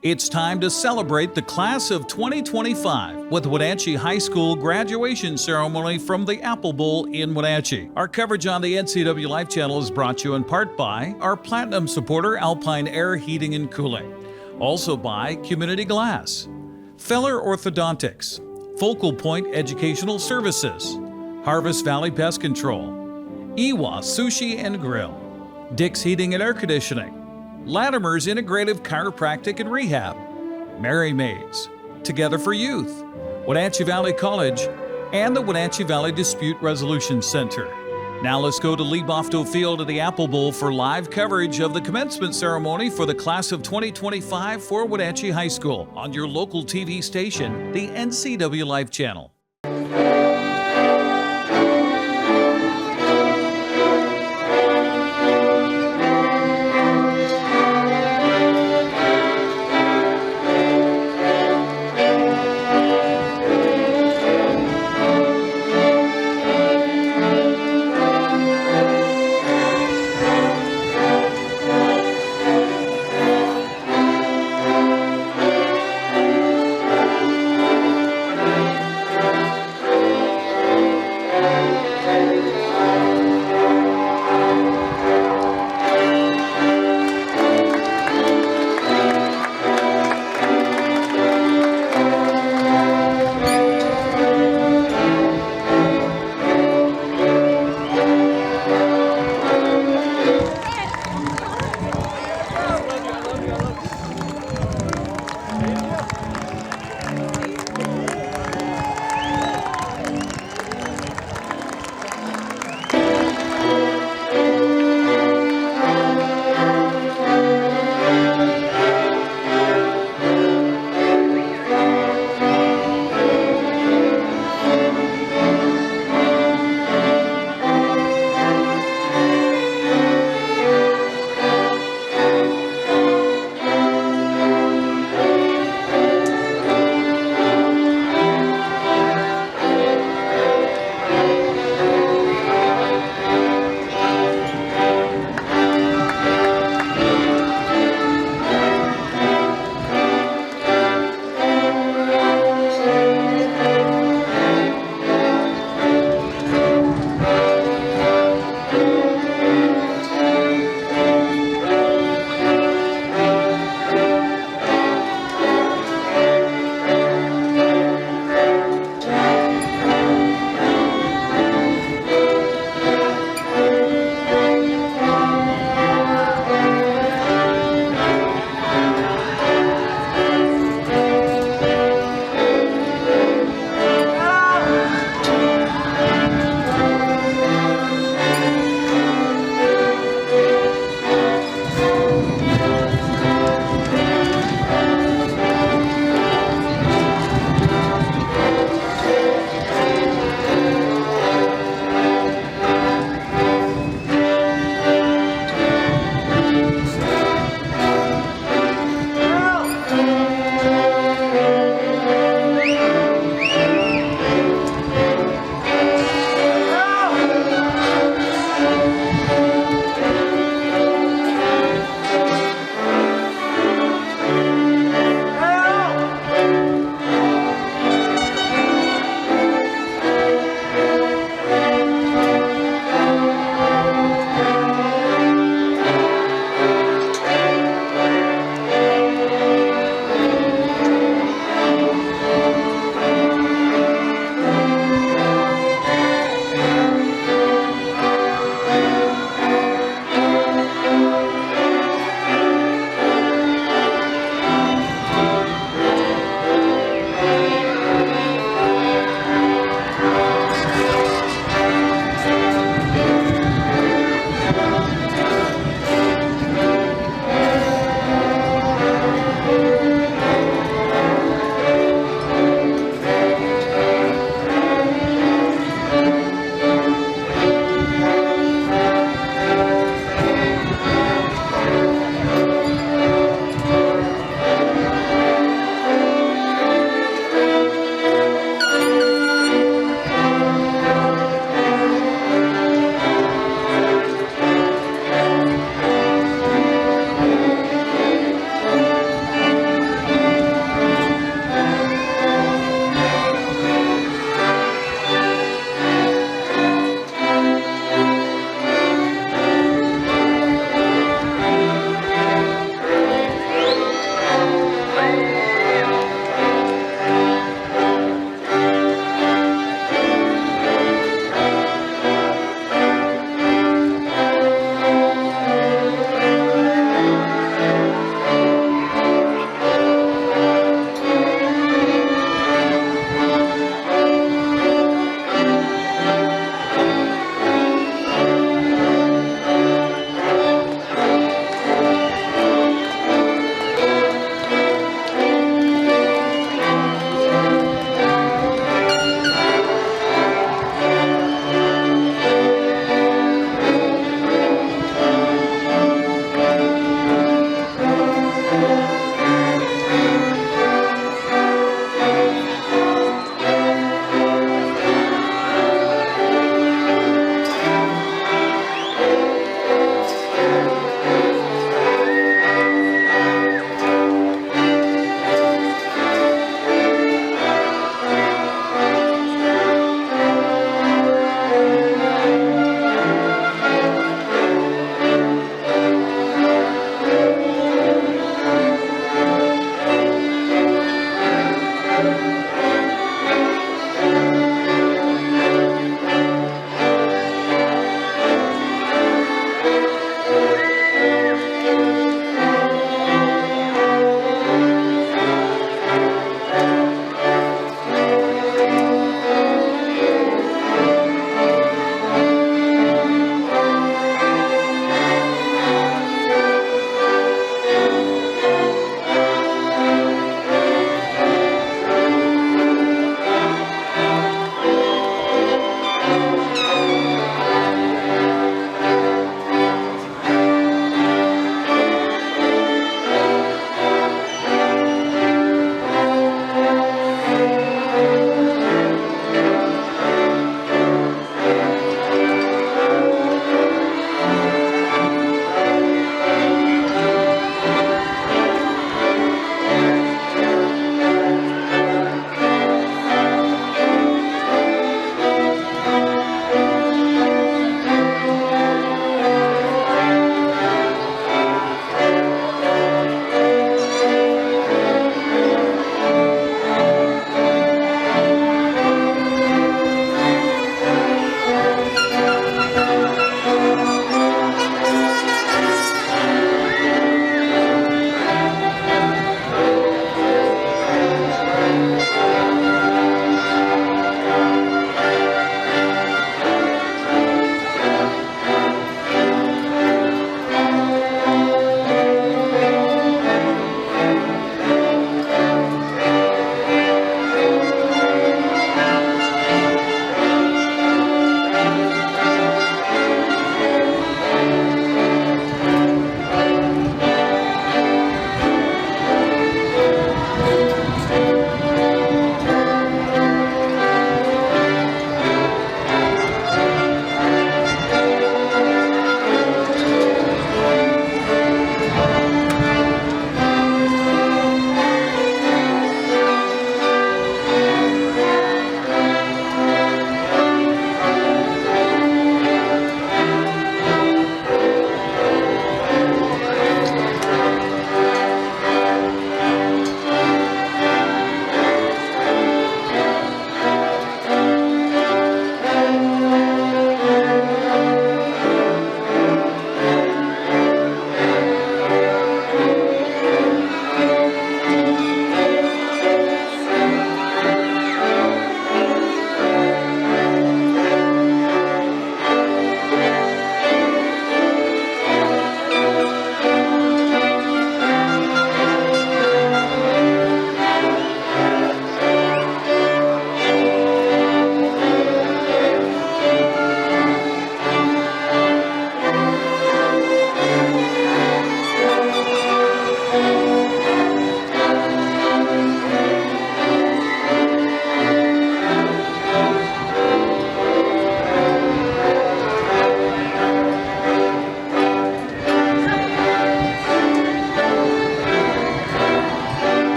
It's time to celebrate the class of 2025 with Wenatchee High School graduation ceremony from the Apple Bowl in Wenatchee. Our coverage on the NCWLIFE channel is brought to you in part by our Platinum supporter Alpine Air Heating and Cooling. Also by Community Glass, Feller Orthodontics, Focal Point Educational Services, Harvest Valley Pest Control, Iwa Sushi and Grill, Dick's Heating and Air Conditioning, Latimer's Integrative Chiropractic and Rehab, Mary Mays, Together for Youth, Wenatchee Valley College, and the Wenatchee Valley Dispute Resolution Center. Now let's go to Lebofto Field at the Apple Bowl for live coverage of the commencement ceremony for the class of 2025 for Wenatchee High School on your local TV station, the NCWLIFE channel.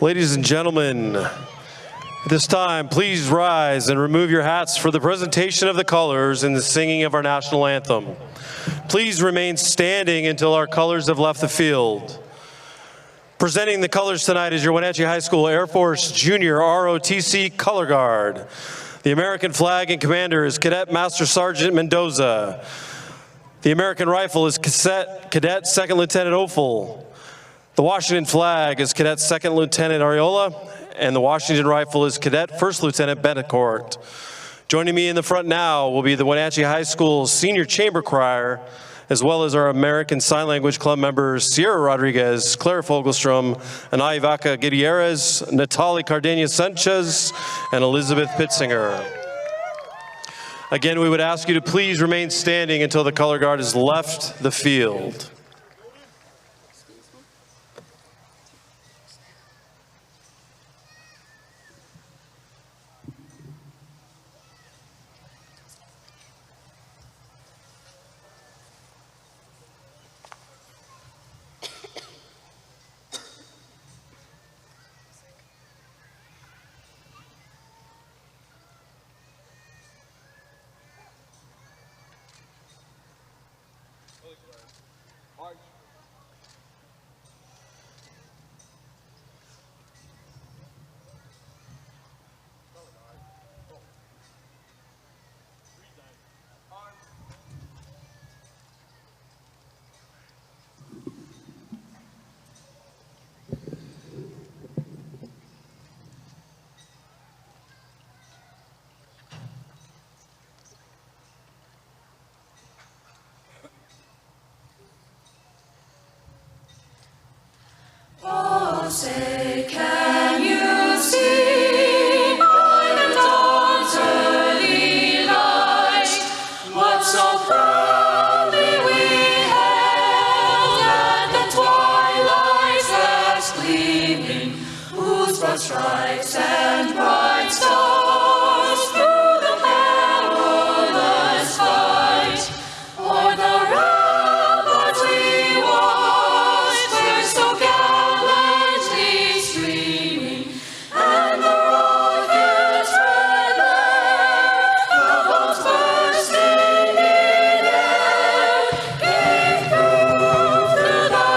Ladies and gentlemen, at this time, please rise and remove your hats for the presentation of the colors and the singing of our national anthem. Please remain standing until our colors have left the field. Presenting the colors tonight is your Wenatchee High School Air Force Junior ROTC Color Guard. The American flag and commander is Cadet Master Sergeant Mendoza. The American rifle is Cadet Second Lieutenant Offal. The Washington flag is Cadet Second Lieutenant Areola, and the Washington rifle is Cadet First Lieutenant Betancourt. Joining me in the front now will be the Wenatchee High School Senior Chamber Choir, as well as our American Sign Language Club members Sierra Rodriguez, Claire Fogelstrom, Anaya Vaca Gutierrez, Natalie Cardenas Sanchez, and Elizabeth Pitzinger. Again, we would ask you to please remain standing until the color guard has left the field. Say, can you see by the dawn's early light what so proudly we hailed at the twilight's last gleaming, whose broad stripes and bright stars through the perilous fight o'er the ramparts we watched were so streaming, and the rockets red glare, the bombs bursting in air, gave proof through the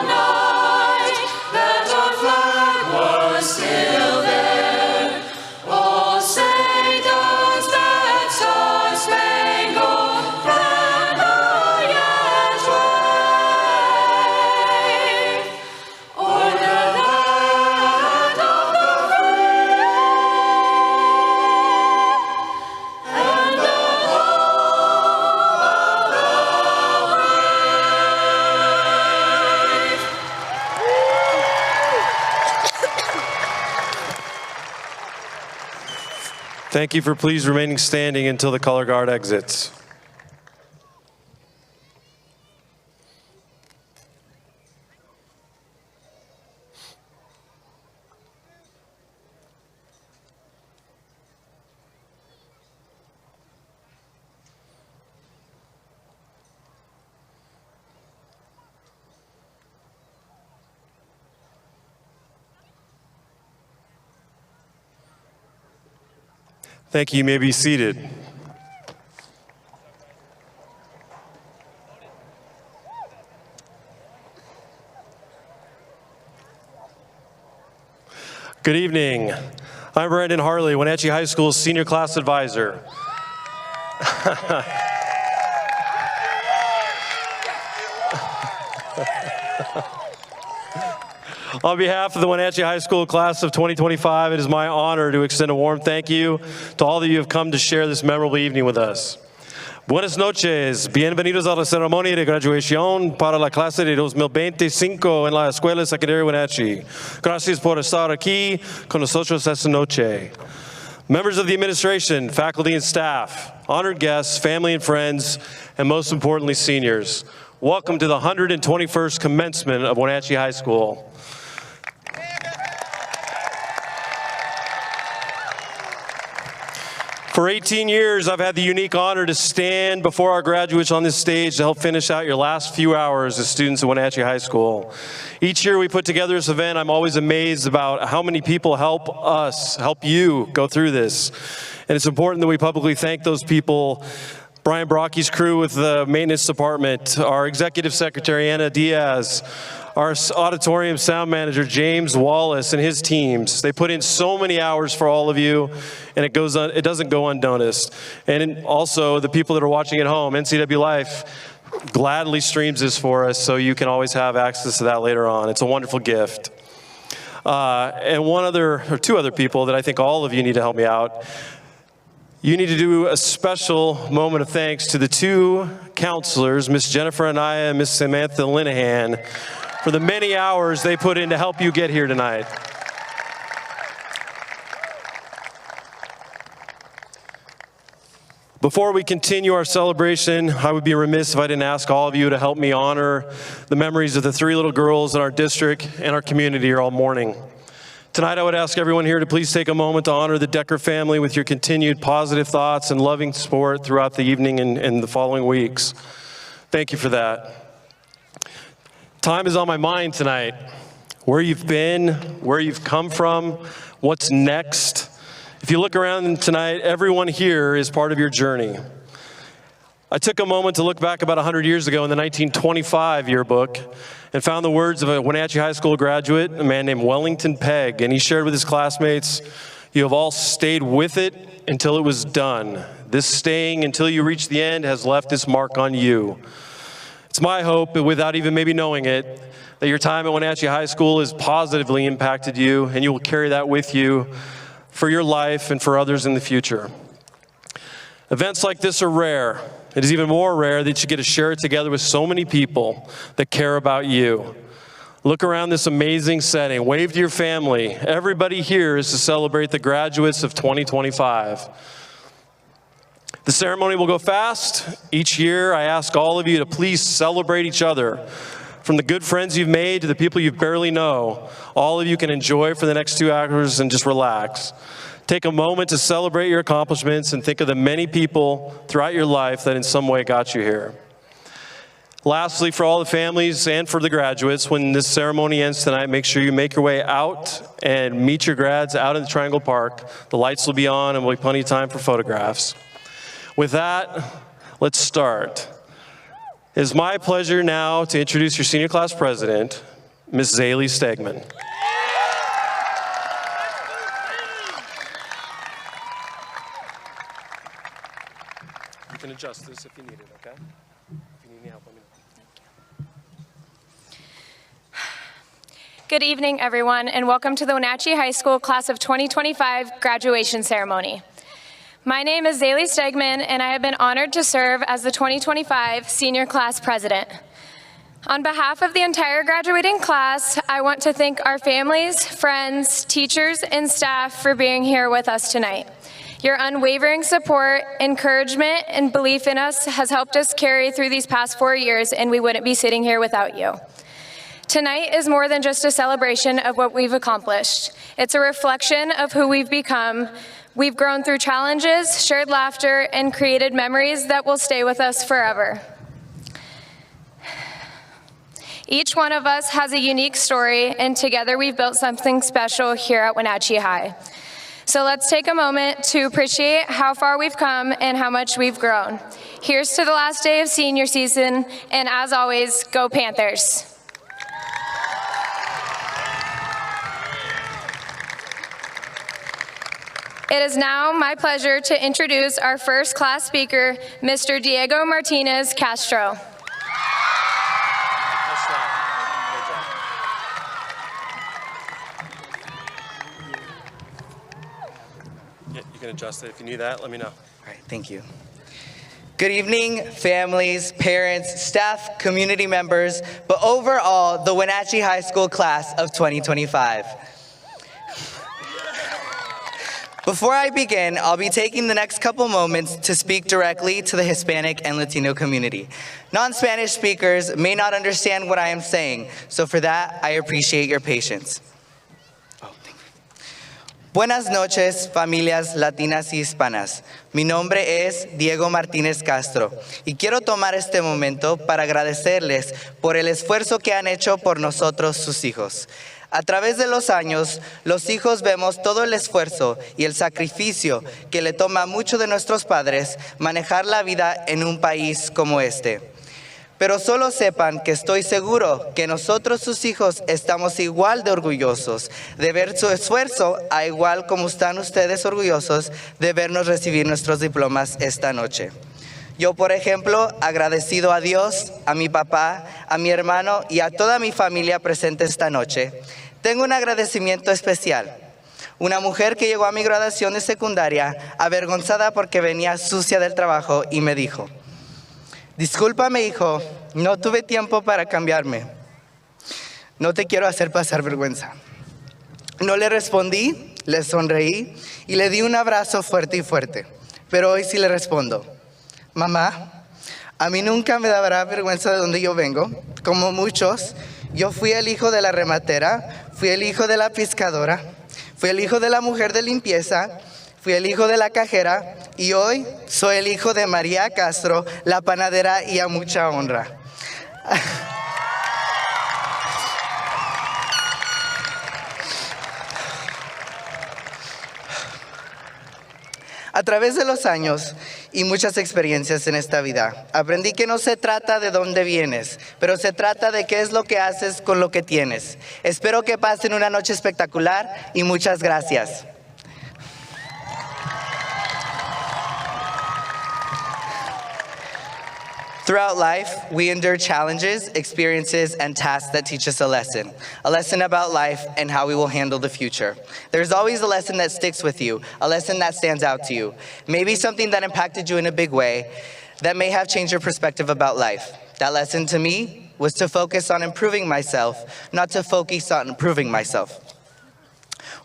night that our flag was still there. Oh, say does that star-spangled banner yet wave o'er the Thank you for please remaining standing until the color guard exits. Thank you. You may be seated. Good evening. I'm Brandon Harley, Wenatchee High School's Senior Class Advisor. On behalf of the Wenatchee High School class of 2025, it is my honor to extend a warm thank you to all of you who have come to share this memorable evening with us. Buenas noches, bienvenidos a la ceremonia de graduación para la clase de 2025 en la Escuela Secundaria Wenatchee. Gracias por estar aquí con nosotros esta noche. Members of the administration, faculty and staff, honored guests, family and friends, and most importantly, seniors, welcome to the 121st commencement of Wenatchee High School. For 18 years, I've had the unique honor to stand before our graduates on this stage to help finish out your last few hours as students at Wenatchee High School. Each year we put together this event, I'm always amazed about how many people help us, help you go through this. And it's important that we publicly thank those people. Brian Brocky's crew with the maintenance department, our executive secretary, Anna Diaz, our auditorium sound manager, James Wallace, and his teams. They put in so many hours for all of you, and it doesn't go unnoticed. And also the people that are watching at home, NCWLIFE gladly streams this for us, so you can always have access to that later on. It's a wonderful gift. And two other people that I think all of you need to help me out. You need to do a special moment of thanks to the two counselors, Miss Jennifer Anaya and Miss Samantha Linehan, for the many hours they put in to help you get here tonight. Before we continue our celebration, I would be remiss if I didn't ask all of you to help me honor the memories of the three little girls in our district and our community here all morning. Tonight, I would ask everyone here to please take a moment to honor the Decker family with your continued positive thoughts and loving support throughout the evening and the following weeks. Thank you for that. Time is on my mind tonight. Where you've been, where you've come from, what's next. If you look around tonight, everyone here is part of your journey. I took a moment to look back about 100 years ago in the 1925 yearbook and found the words of a Wenatchee High School graduate, a man named Wellington Pegg, and he shared with his classmates, "You have all stayed with it until it was done. This staying until you reach the end has left its mark on you." It's my hope, without even maybe knowing it, that your time at Wenatchee High School has positively impacted you, and you will carry that with you for your life and for others in the future. Events like this are rare. It is even more rare that you get to share it together with so many people that care about you. Look around this amazing setting. Wave to your family. Everybody here is to celebrate the graduates of 2025. The ceremony will go fast. Each year, I ask all of you to please celebrate each other. From the good friends you've made to the people you barely know, all of you can enjoy for the next 2 hours and just relax. Take a moment to celebrate your accomplishments and think of the many people throughout your life that in some way got you here. Lastly, for all the families and for the graduates, when this ceremony ends tonight, make sure you make your way out and meet your grads out in the Triangle Park. The lights will be on and we'll have plenty of time for photographs. With that, let's start. It is my pleasure now to introduce your senior class president, Ms. Zaylee Stegman. You can adjust this if you need it, okay? If you need any help, let me know. Good evening, everyone, and welcome to the Wenatchee High School Class of 2025 graduation ceremony. My name is Zaylee Stegman, and I have been honored to serve as the 2025 senior class president. On behalf of the entire graduating class, I want to thank our families, friends, teachers, and staff for being here with us tonight. Your unwavering support, encouragement, and belief in us has helped us carry through these past 4 years, and we wouldn't be sitting here without you. Tonight is more than just a celebration of what we've accomplished. It's a reflection of who we've become. We've grown through challenges, shared laughter, and created memories that will stay with us forever. Each one of us has a unique story, and together we've built something special here at Wenatchee High. So let's take a moment to appreciate how far we've come and how much we've grown. Here's to the last day of senior season, and as always, go Panthers. It is now my pleasure to introduce our first class speaker, Mr. Diego Martinez Castro. Yeah, you can adjust it. If you need that, let me know. All right, thank you. Good evening, families, parents, staff, community members, but overall, the Wenatchee High School class of 2025. Before I begin, I'll be taking the next couple moments to speak directly to the Hispanic and Latino community. Non-Spanish speakers may not understand what I am saying, so for that, I appreciate your patience. Buenas noches, familias latinas y hispanas. Mi nombre es Diego Martínez Castro y quiero tomar este momento para agradecerles por el esfuerzo que han hecho por nosotros, sus hijos. A través de los años, los hijos vemos todo el esfuerzo y el sacrificio que le toma a muchos de nuestros padres manejar la vida en un país como este. Pero solo sepan que estoy seguro que nosotros, sus hijos, estamos igual de orgullosos de ver su esfuerzo, a igual como están ustedes orgullosos de vernos recibir nuestros diplomas esta noche. Yo, por ejemplo, agradecido a Dios, a mi papá, a mi hermano y a toda mi familia presente esta noche, tengo un agradecimiento especial. Una mujer que llegó a mi graduación de secundaria avergonzada porque venía sucia del trabajo y me dijo: discúlpame, hijo, no tuve tiempo para cambiarme. No te quiero hacer pasar vergüenza. No le respondí, le sonreí y le di un abrazo fuerte y fuerte. Pero hoy sí le respondo: mamá, a mí nunca me dará vergüenza de donde yo vengo. Como muchos, yo fui el hijo de la rematera, fui el hijo de la pescadora, fui el hijo de la mujer de limpieza, fui el hijo de la cajera y hoy soy el hijo de María Castro, la panadera, y a mucha honra. A través de los años y muchas experiencias en esta vida, aprendí que no se trata de dónde vienes, pero se trata de qué es lo que haces con lo que tienes. Espero que pasen una noche espectacular y muchas gracias. Throughout life, we endure challenges, experiences, and tasks that teach us a lesson about life and how we will handle the future. There's always a lesson that sticks with you, a lesson that stands out to you. Maybe something that impacted you in a big way that may have changed your perspective about life. That lesson to me was to focus on improving myself, not to focus on improving myself.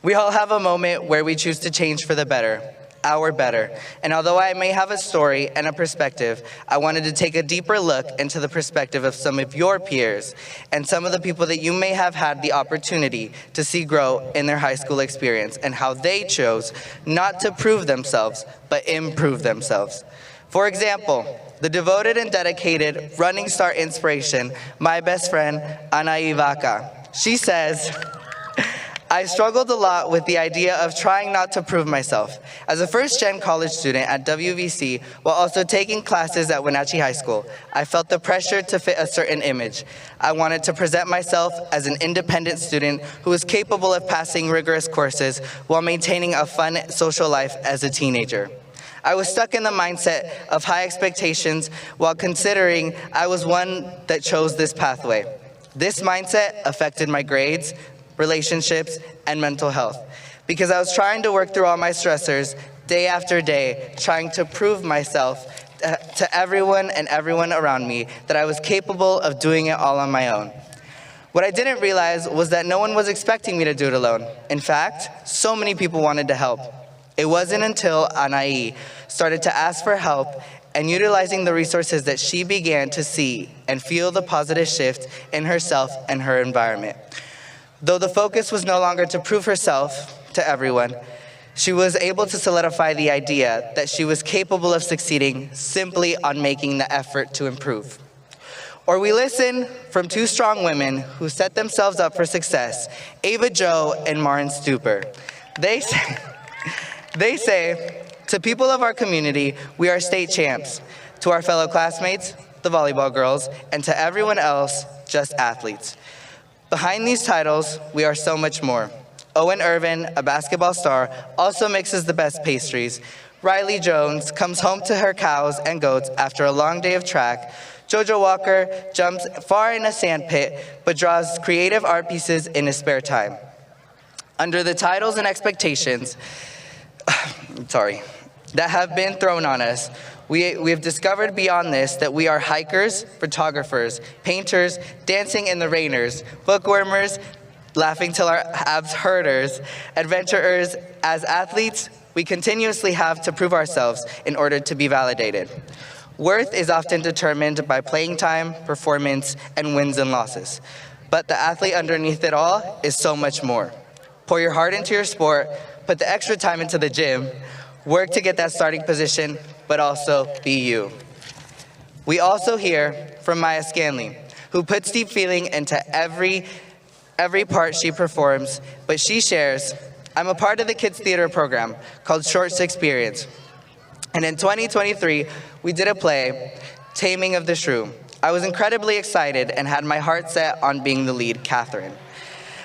We all have a moment where we choose to change for the better. Our better. And although I may have a story and a perspective, I wanted to take a deeper look into the perspective of some of your peers and some of the people that you may have had the opportunity to see grow in their high school experience and how they chose not to prove themselves, but improve themselves. For example, the devoted and dedicated running star inspiration, my best friend, Ana Vaca. She says, I struggled a lot with the idea of trying not to prove myself. As a first-gen college student at WVC, while also taking classes at Wenatchee High School, I felt the pressure to fit a certain image. I wanted to present myself as an independent student who was capable of passing rigorous courses while maintaining a fun social life as a teenager. I was stuck in the mindset of high expectations while considering I was one that chose this pathway. This mindset affected my grades, relationships, and mental health, because I was trying to work through all my stressors day after day, trying to prove myself to everyone and everyone around me that I was capable of doing it all on my own. What I didn't realize was that no one was expecting me to do it alone. In fact, so many people wanted to help. It wasn't until Anaí started to ask for help and utilizing the resources that she began to see and feel the positive shift in herself and her environment. Though the focus was no longer to prove herself to everyone, she was able to solidify the idea that she was capable of succeeding simply on making the effort to improve. Or we listen from two strong women who set themselves up for success, Ava Jo and Marin Stuper. They say, to people of our community, we are state champs. To our fellow classmates, the volleyball girls, and to everyone else, just athletes. Behind these titles, we are so much more. Owen Irvin, a basketball star, also mixes the best pastries. Riley Jones comes home to her cows and goats after a long day of track. Jojo Walker jumps far in a sand pit, but draws creative art pieces in his spare time. Under the titles and expectations, that have been thrown on us, we have discovered beyond this that we are hikers, photographers, painters, dancing in the rainers, bookwormers, laughing till our abs hurters, adventurers. As athletes, we continuously have to prove ourselves in order to be validated. Worth is often determined by playing time, performance, and wins and losses. But the athlete underneath it all is so much more. Pour your heart into your sport, put the extra time into the gym, work to get that starting position, but also be you. We also hear from Maya Scanley, who puts deep feeling into every part she performs, but she shares, I'm a part of the kids' theater program called Shorts Experience. And in 2023, we did a play, Taming of the Shrew. I was incredibly excited and had my heart set on being the lead, Catherine.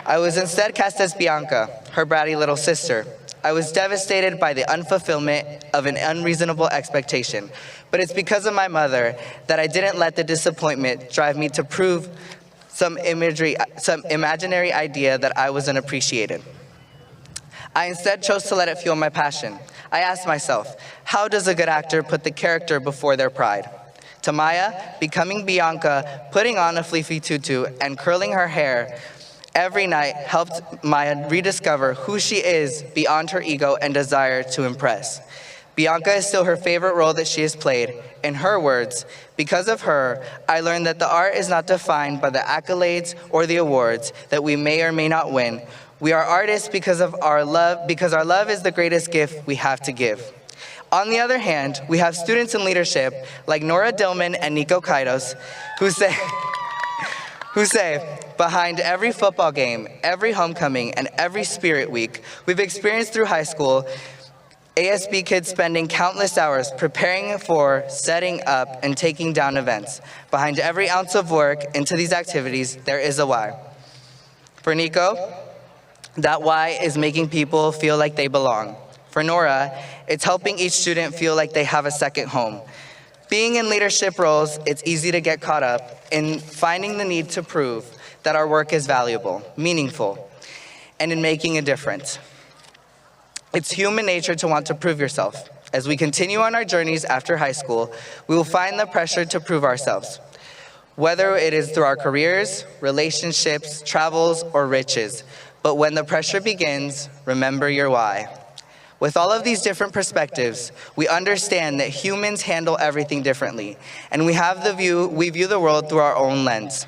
I was instead cast as Bianca, her bratty little sister. I was devastated by the unfulfillment of an unreasonable expectation, but it's because of my mother that I didn't let the disappointment drive me to prove some imaginary idea that I was unappreciated. I instead chose to let it fuel my passion. I asked myself, how does a good actor put the character before their pride? To Maya, becoming Bianca, putting on a fleecy tutu, and curling her hair every night helped Maya rediscover who she is beyond her ego and desire to impress. Bianca is still her favorite role that she has played. In her words, because of her, I learned that the art is not defined by the accolades or the awards that we may or may not win. We are artists because our love is the greatest gift we have to give. On the other hand, we have students in leadership like Nora Dillman and Nico Kaitos who say, behind every football game, every homecoming, and every spirit week we've experienced through high school, ASB kids spending countless hours preparing for, setting up, and taking down events. Behind every ounce of work into these activities, there is a why. For Nico, that why is making people feel like they belong. For Nora, it's helping each student feel like they have a second home. Being in leadership roles, it's easy to get caught up in finding the need to prove that our work is valuable, meaningful, and in making a difference. It's human nature to want to prove yourself. As we continue on our journeys after high school, we will find the pressure to prove ourselves, whether it is through our careers, relationships, travels, or riches. But when the pressure begins, remember your why. With all of these different perspectives, we understand that humans handle everything differently, and we view the world through our own lens.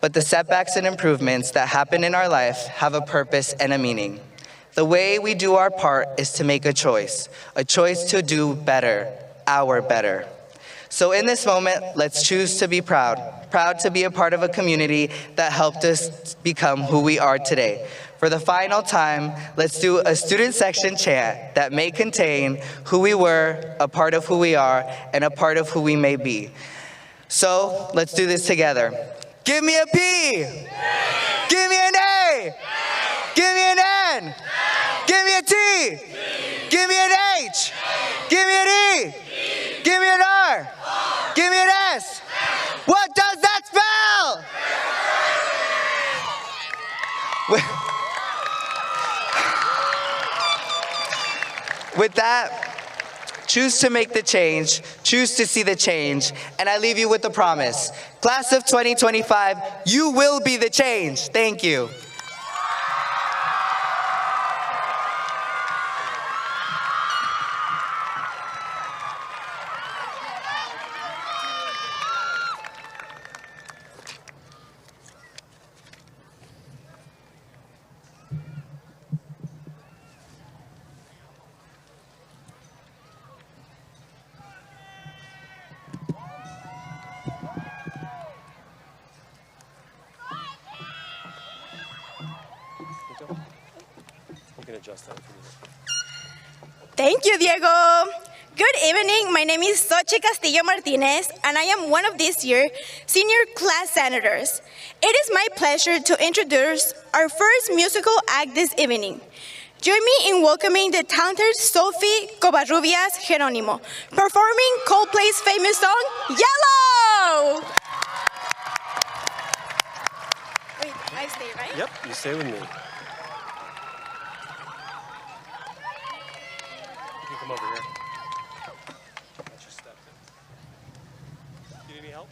But the setbacks and improvements that happen in our life have a purpose and a meaning. The way we do our part is to make a choice to do better, our better. So in this moment, let's choose to be proud to be a part of a community that helped us become who we are today. For the final time, let's do a student section chant that may contain who we were, a part of who we are, and a part of who we may be. So let's do this together. Give me a P. Yeah. Give me an A. Yeah. Give me an N. Yeah. Give me a T. Give me an H. Give me an E. Give me an R. Give me an S. What does that spell? With that, choose to make the change, choose to see the change, and I leave you with the promise. Class of 2025, you will be the change. Thank you. Thank you, Diego. Good evening. My name is Xochitl Castillo Martinez, and I am one of this year's senior class senators. It is my pleasure to introduce our first musical act this evening. Join me in welcoming the talented Sophie Covarrubias Geronimo, performing Coldplay's famous song, Yellow! Wait, I stay, right? Yep, you stay with me. You can come over here. I just stepped in. You need any help?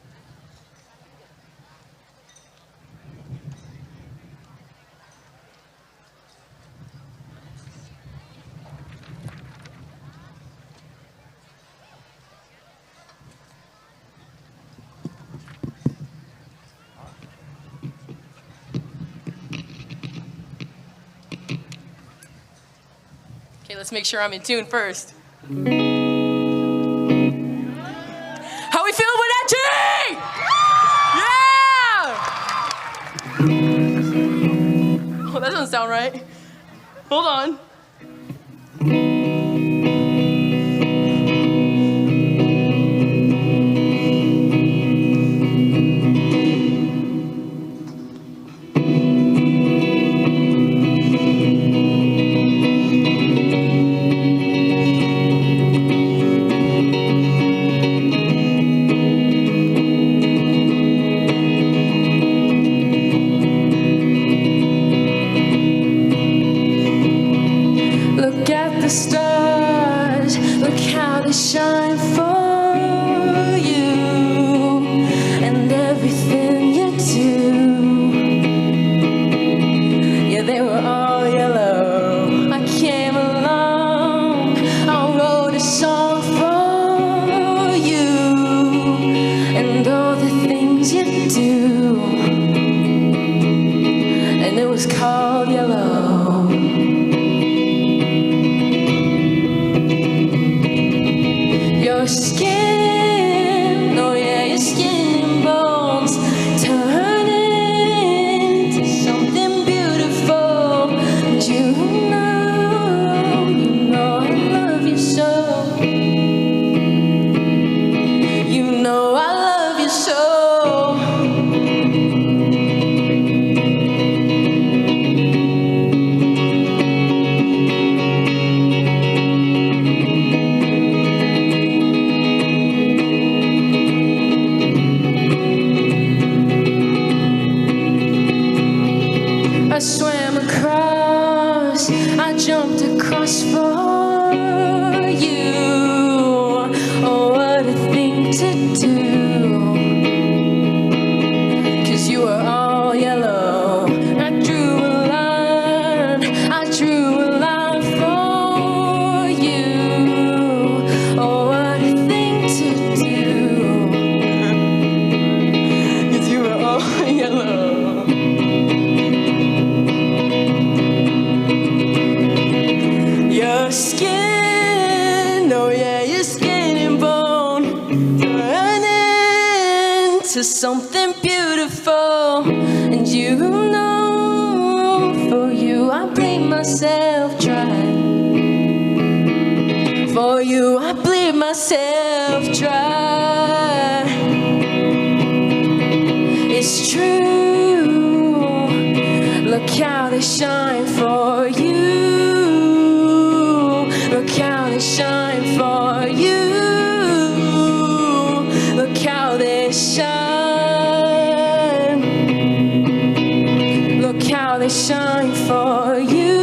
Okay, let's make sure I'm in tune first. How we feeling, Wenatchee? Yeah! Oh, that doesn't sound right. Hold on. Look at the stars, look how they shine for you and everything you do. Yeah, they were all yellow. I came along, I wrote a song for you and all the things you do. And it was called Yellow. Your skin, oh yeah, your skin and bones turn into something beautiful. And you know I love you so. You know I love you so. I swam across, I jumped across for you. Oh, what a thing to do. 'Cause you were all yellow. I drew a line for you. Oh, what a thing to do. 'Cause you were all yellow. Your skin, oh yeah, your skin and bone turn into something beautiful. And you know, for you I bleed myself dry. For you I bleed myself dry. It's true, look how they shine for you. Look how they shine for you. Look how they shine. Look how they shine for you.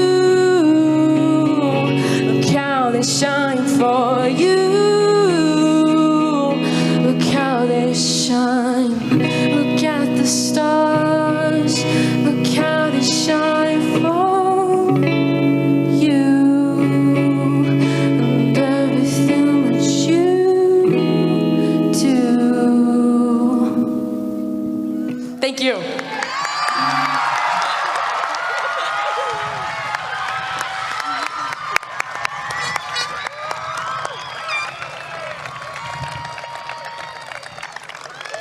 Look how they shine for you. Look how they shine. Look at the stars. Look how they shine for you. And everything that you do. Thank you.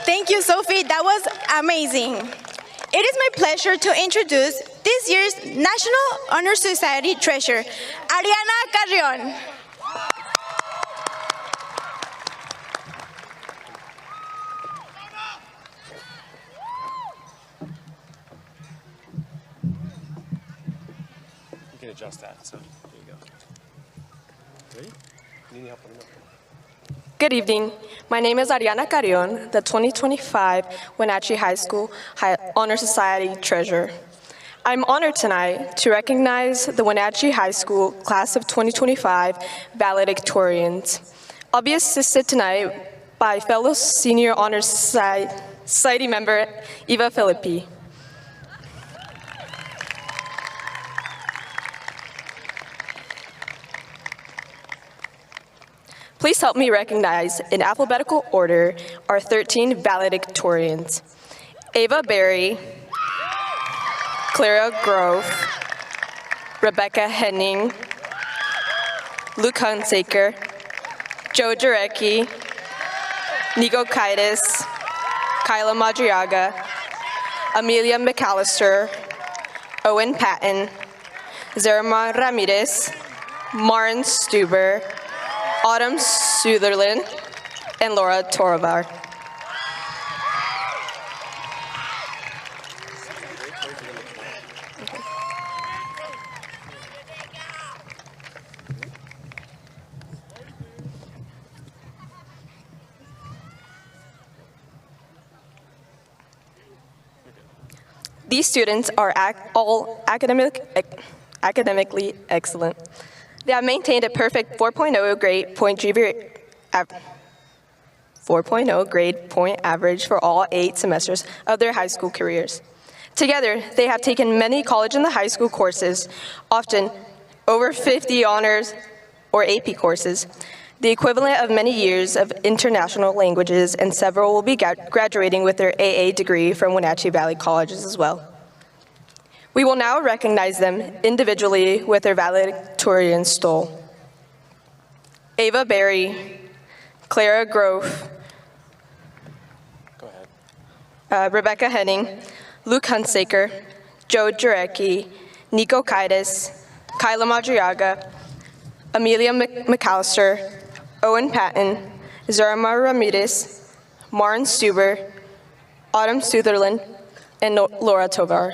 Thank you, Sophie. That was amazing. It is my pleasure to introduce this year's National Honor Society treasurer, Ariana Carrion. You can adjust that, so there you go. Ready? You need help on the mic. Good evening. My name is Ariana Carrion, the 2025 Wenatchee High School Honor Society Treasurer. I'm honored tonight to recognize the Wenatchee High School Class of 2025 valedictorians. I'll be assisted tonight by fellow Senior Honor Society member Eva Filippi. Please help me recognize, in alphabetical order, our 13 valedictorians. Ava Berry, Clara Grove, Rebecca Henning, Luke Hunsaker, Joe Jarecki, Nico Kaitis, Kyla Madriaga, Amelia McAllister, Owen Patton, Zerma Ramirez, Maren Stuber, Autumn Sutherland, and Laura Toravar. These students are all academically excellent. They have maintained a perfect 4.0 grade point average for all 8 semesters of their high school careers. Together, they have taken many college and high school courses, often over 50 honors or AP courses, the equivalent of many years of international languages, and several will be graduating with their AA degree from Wenatchee Valley Colleges as well. We will now recognize them individually with their valedictorian stole. Ava Berry, Clara Grove, Rebecca Henning, Luke Hunsaker, Joe Jarecki, Nico Kaitis, Kyla Madriaga, Amelia McAllister, Owen Patton, Zerma Ramirez, Maren Stuber, Autumn Sutherland, and Laura Tovar.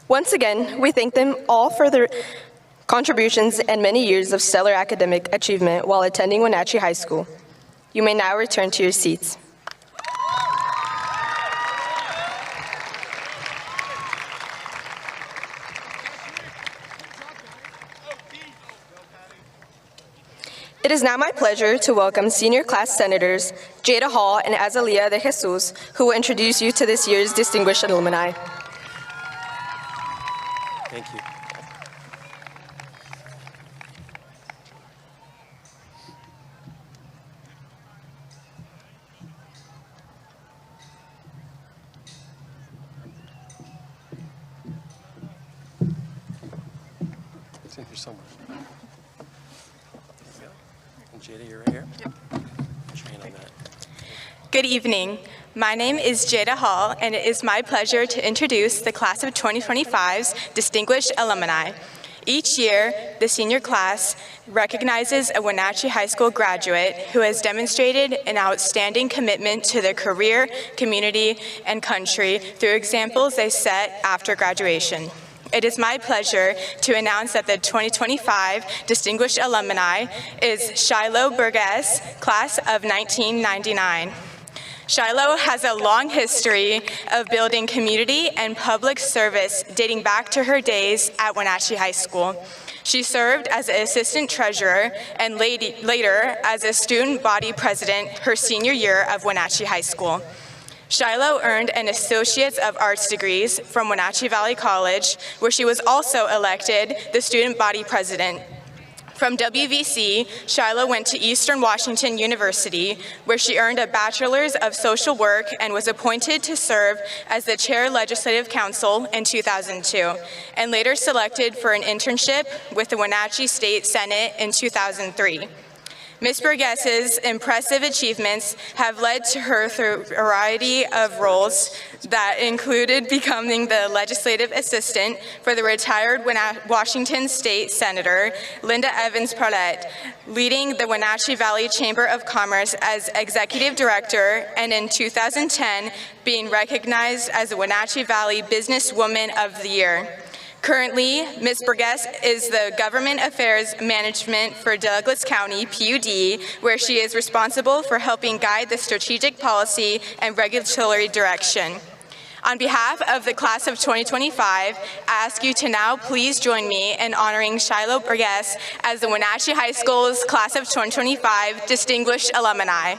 Once again, we thank them all for their contributions and many years of stellar academic achievement while attending Wenatchee High School. You may now return to your seats. It is now my pleasure to welcome senior class senators Jada Hall and Azalia de Jesus, who will introduce you to this year's distinguished alumni. Thank you. It's in here somewhere. There you go. And Jada, you're right here? Yep. Put your hand on that. Good evening. My name is Jada Hall, and it is my pleasure to introduce the class of 2025's distinguished alumni. Each year, the senior class recognizes a Wenatchee High School graduate who has demonstrated an outstanding commitment to their career, community, and country through examples they set after graduation. It is my pleasure to announce that the 2025 Distinguished Alumni is Shiloh Burgess, class of 1999. Shiloh has a long history of building community and public service dating back to her days at Wenatchee High School. She served as an assistant treasurer and later as a student body president her senior year of Wenatchee High School. Shiloh earned an Associates of Arts degrees from Wenatchee Valley College, where she was also elected the student body president. From WVC, Shiloh went to Eastern Washington University, where she earned a Bachelor's of Social Work and was appointed to serve as the Chair Legislative Council in 2002, and later selected for an internship with the Wenatchee State Senate in 2003. Ms. Burgess's impressive achievements have led to her through a variety of roles that included becoming the legislative assistant for the retired Washington State Senator Linda Evans Paulette, leading the Wenatchee Valley Chamber of Commerce as executive director, and in 2010 being recognized as the Wenatchee Valley Businesswoman of the Year. Currently, Ms. Burgess is the Government Affairs Management for Douglas County, PUD, where she is responsible for helping guide the strategic policy and regulatory direction. On behalf of the class of 2025, I ask you to now please join me in honoring Shiloh Burgess as the Wenatchee High School's class of 2025 Distinguished Alumni.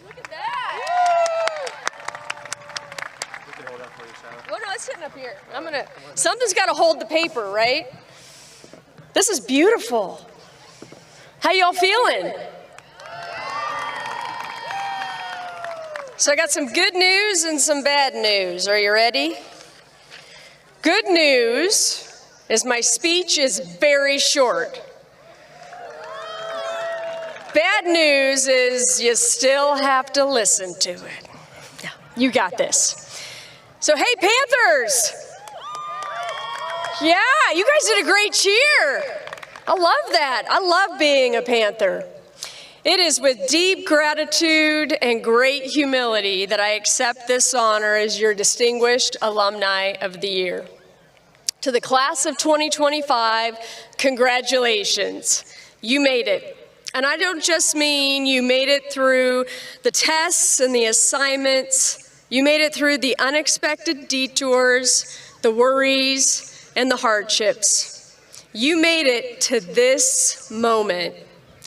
Look at that. Oh no, it's sitting up here. Something's got to hold the paper, right? This is beautiful. How y'all feeling? So I got some good news and some bad news. Are you ready? Good news is my speech is very short. Bad news is you still have to listen to it. Yeah, you got this. So hey, Panthers! Yeah, you guys did a great cheer. I love that. I love being a Panther. It is with deep gratitude and great humility that I accept this honor as your Distinguished Alumni of the Year. To the class of 2025, congratulations. You made it. And I don't just mean you made it through the tests and the assignments. You made it through the unexpected detours, the worries, and the hardships. You made it to this moment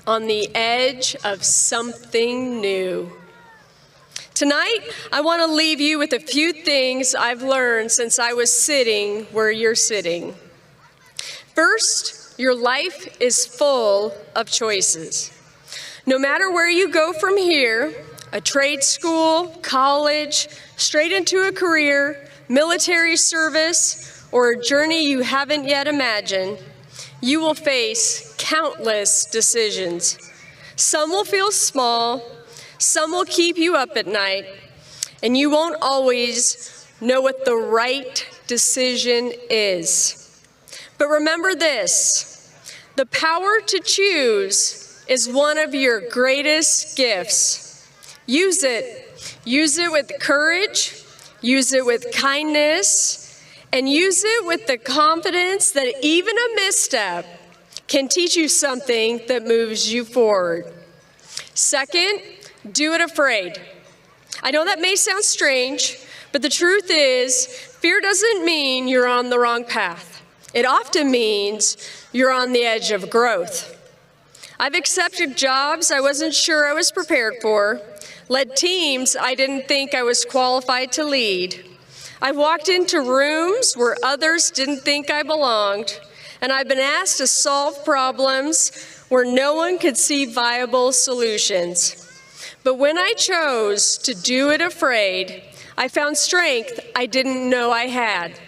on the edge of something new. Tonight, I want to leave you with a few things I've learned since I was sitting where you're sitting. First, your life is full of choices. No matter where you go from here, a trade school, college, straight into a career, military service, or a journey you haven't yet imagined, you will face countless decisions. Some will feel small, some will keep you up at night, and you won't always know what the right decision is. But remember this, the power to choose is one of your greatest gifts. Use it. Use it with courage, use it with kindness, and use it with the confidence that even a misstep can teach you something that moves you forward. Second, do it afraid. I know that may sound strange, but the truth is, fear doesn't mean you're on the wrong path. It often means you're on the edge of growth. I've accepted jobs I wasn't sure I was prepared for, led teams I didn't think I was qualified to lead. I've walked into rooms where others didn't think I belonged, and I've been asked to solve problems where no one could see viable solutions. But when I chose to do it afraid, I found strength I didn't know I had.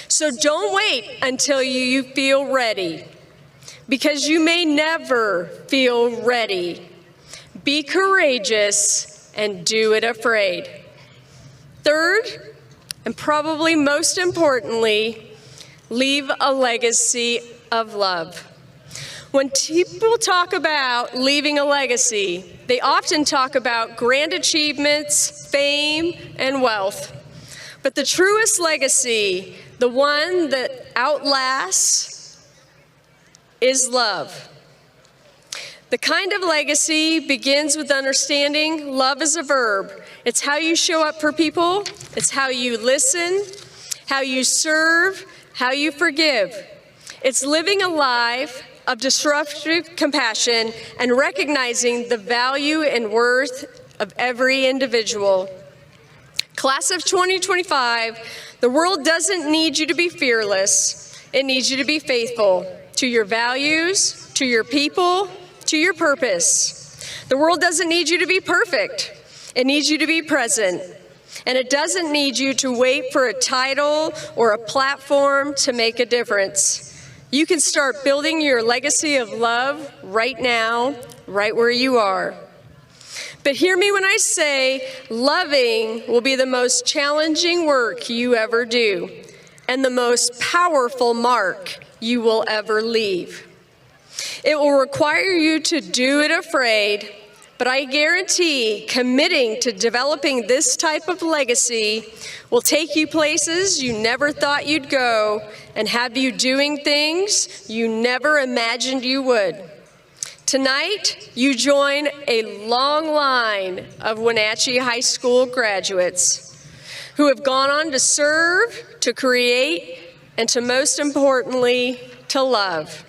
So don't wait until you feel ready, because you may never feel ready. Be courageous and do it afraid. Third, and probably most importantly, leave a legacy of love. When people talk about leaving a legacy, they often talk about grand achievements, fame, and wealth. But the truest legacy, the one that outlasts, is love. The kind of legacy begins with understanding love is a verb. It's how you show up for people, it's how you listen, how you serve, how you forgive. It's living a life of disruptive compassion and recognizing the value and worth of every individual. Class of 2025, the world doesn't need you to be fearless. It needs you to be faithful to your values, to your people, to your purpose. The world doesn't need you to be perfect. It needs you to be present. And it doesn't need you to wait for a title or a platform to make a difference. You can start building your legacy of love right now, right where you are. But hear me when I say loving will be the most challenging work you ever do and the most powerful mark you will ever leave. It will require you to do it afraid, but I guarantee committing to developing this type of legacy will take you places you never thought you'd go and have you doing things you never imagined you would. Tonight, you join a long line of Wenatchee High School graduates who have gone on to serve, to create, and to most importantly, to love.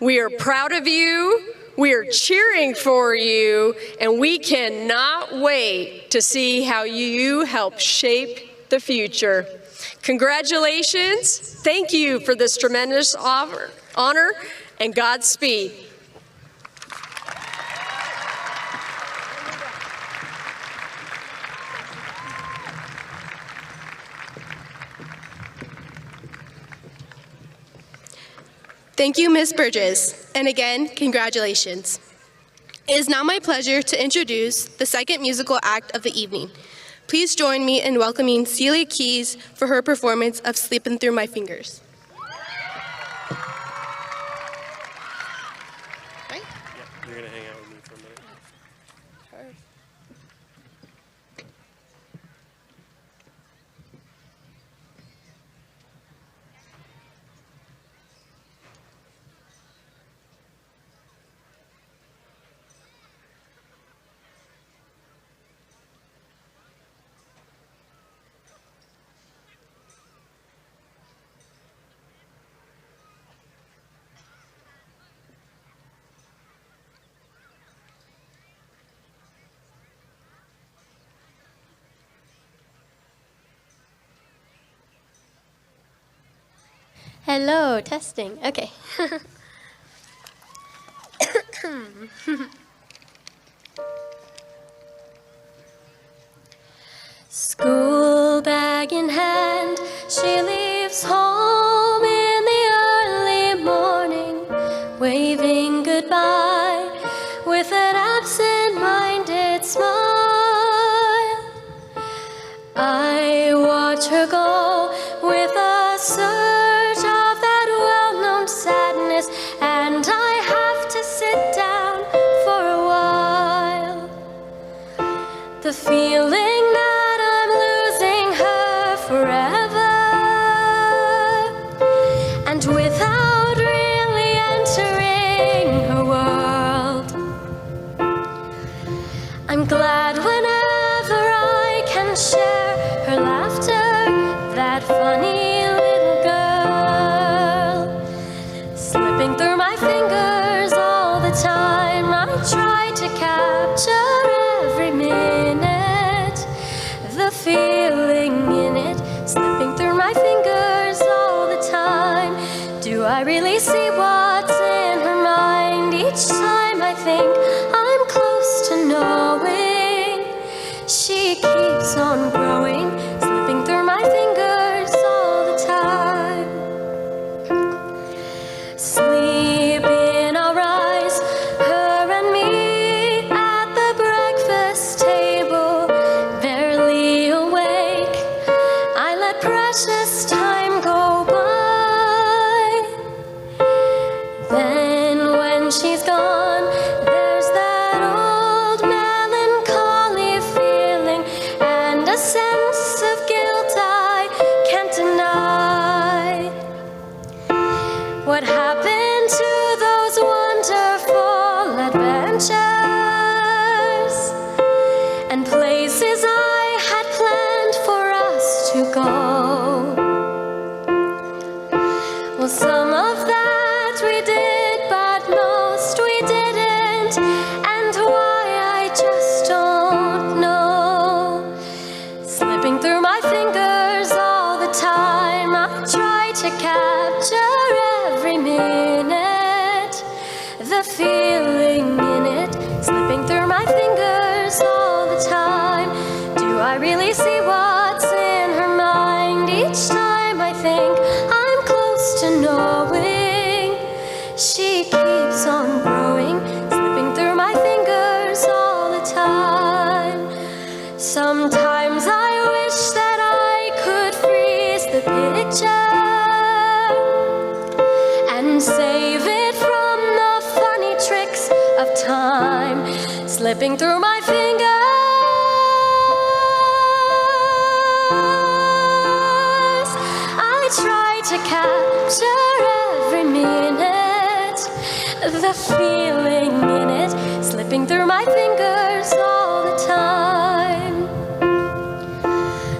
We are proud of you, we are cheering for you, and we cannot wait to see how you help shape the future. Congratulations, thank you for this tremendous honor, and Godspeed. Thank you, Ms. Burgess, and again, congratulations. It is now my pleasure to introduce the second musical act of the evening. Please join me in welcoming Celia Keys for her performance of Sleeping Through My Fingers. Yep, you're gonna hang out with me for a minute. Hello, testing. Okay. School bag in hand, she leaves home in the early morning, waving goodbye with an absent-minded smile. I watch her go with a surge of that well-known sadness, and I have to sit down for a while. The feeling that I'm losing her forever, and without really entering her world. I'm glad whenever I can share her laughter, that funny little girl, slipping through my fingers all the time. I try to capture every minute, the feeling in it, slipping through my fingers all the time. Do I really see what's in her mind? Each time I think I'm close to knowing, she keeps on growing, slipping through my fingers all the time. Sleeping, I'll rise, her and me at the breakfast table, barely awake. I let precious time go by. Then when she's gone, there's that old melancholy feeling and a sense of guilt I can't deny. What happened to those wonderful adventures and places I had planned for us to go? Well, some of that we did, but most we didn't, and why I just don't know. Slipping through my fingers all the time, I try to capture every minute, the feeling in it, slipping through my fingers all the time. Do I really see what's in her mind? Each time I think I'm close to knowing, she keeps on growing, slipping through my fingers all the time. Sometimes I wish that I could freeze the picture and save it from the funny tricks of time, slipping through my fingers. I try to capture every minute, the feeling in it, slipping through my fingers all the time.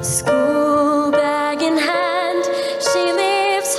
School bag in hand, she leaves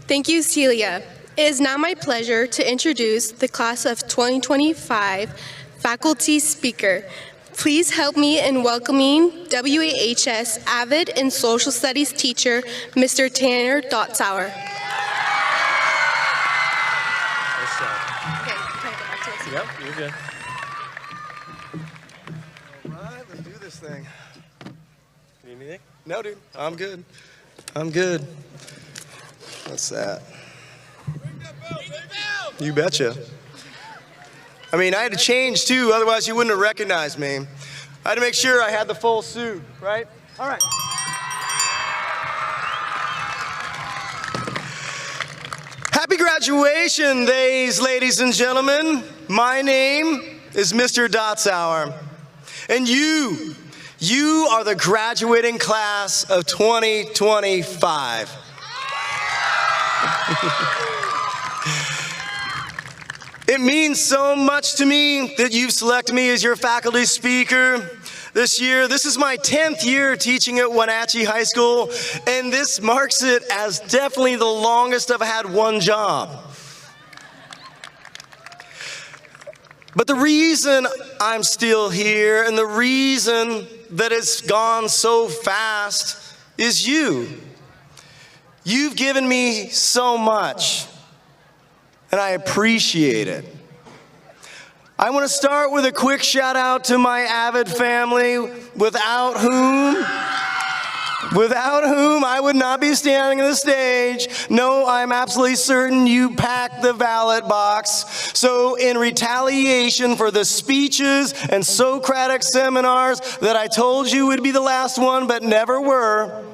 Thank you, Celia. It is now my pleasure to introduce the class of 2025 faculty speaker. Please help me in welcoming WAHS Avid and Social Studies teacher, Mr. Tanner Dotzauer. Yep, you're good. All right, let's do this thing. Need anything? No, dude, I'm good. I'm good. What's that? You betcha. I mean, I had to change too, otherwise you wouldn't have recognized me. I had to make sure I had the full suit, right? All right. Happy graduation days, ladies and gentlemen. My name is Mr. Dotzauer, and you are the graduating class of 2025. It means so much to me that you've selected me as your faculty speaker this year. This is my 10th year teaching at Wenatchee High School, and this marks it as definitely the longest I've had one job. But the reason I'm still here and the reason that it's gone so fast is you. You've given me so much, and I appreciate it. I want to start with a quick shout out to my Avid family, without whom I would not be standing on the stage. No, I'm absolutely certain you packed the ballot box. So in retaliation for the speeches and Socratic seminars that I told you would be the last one but never were,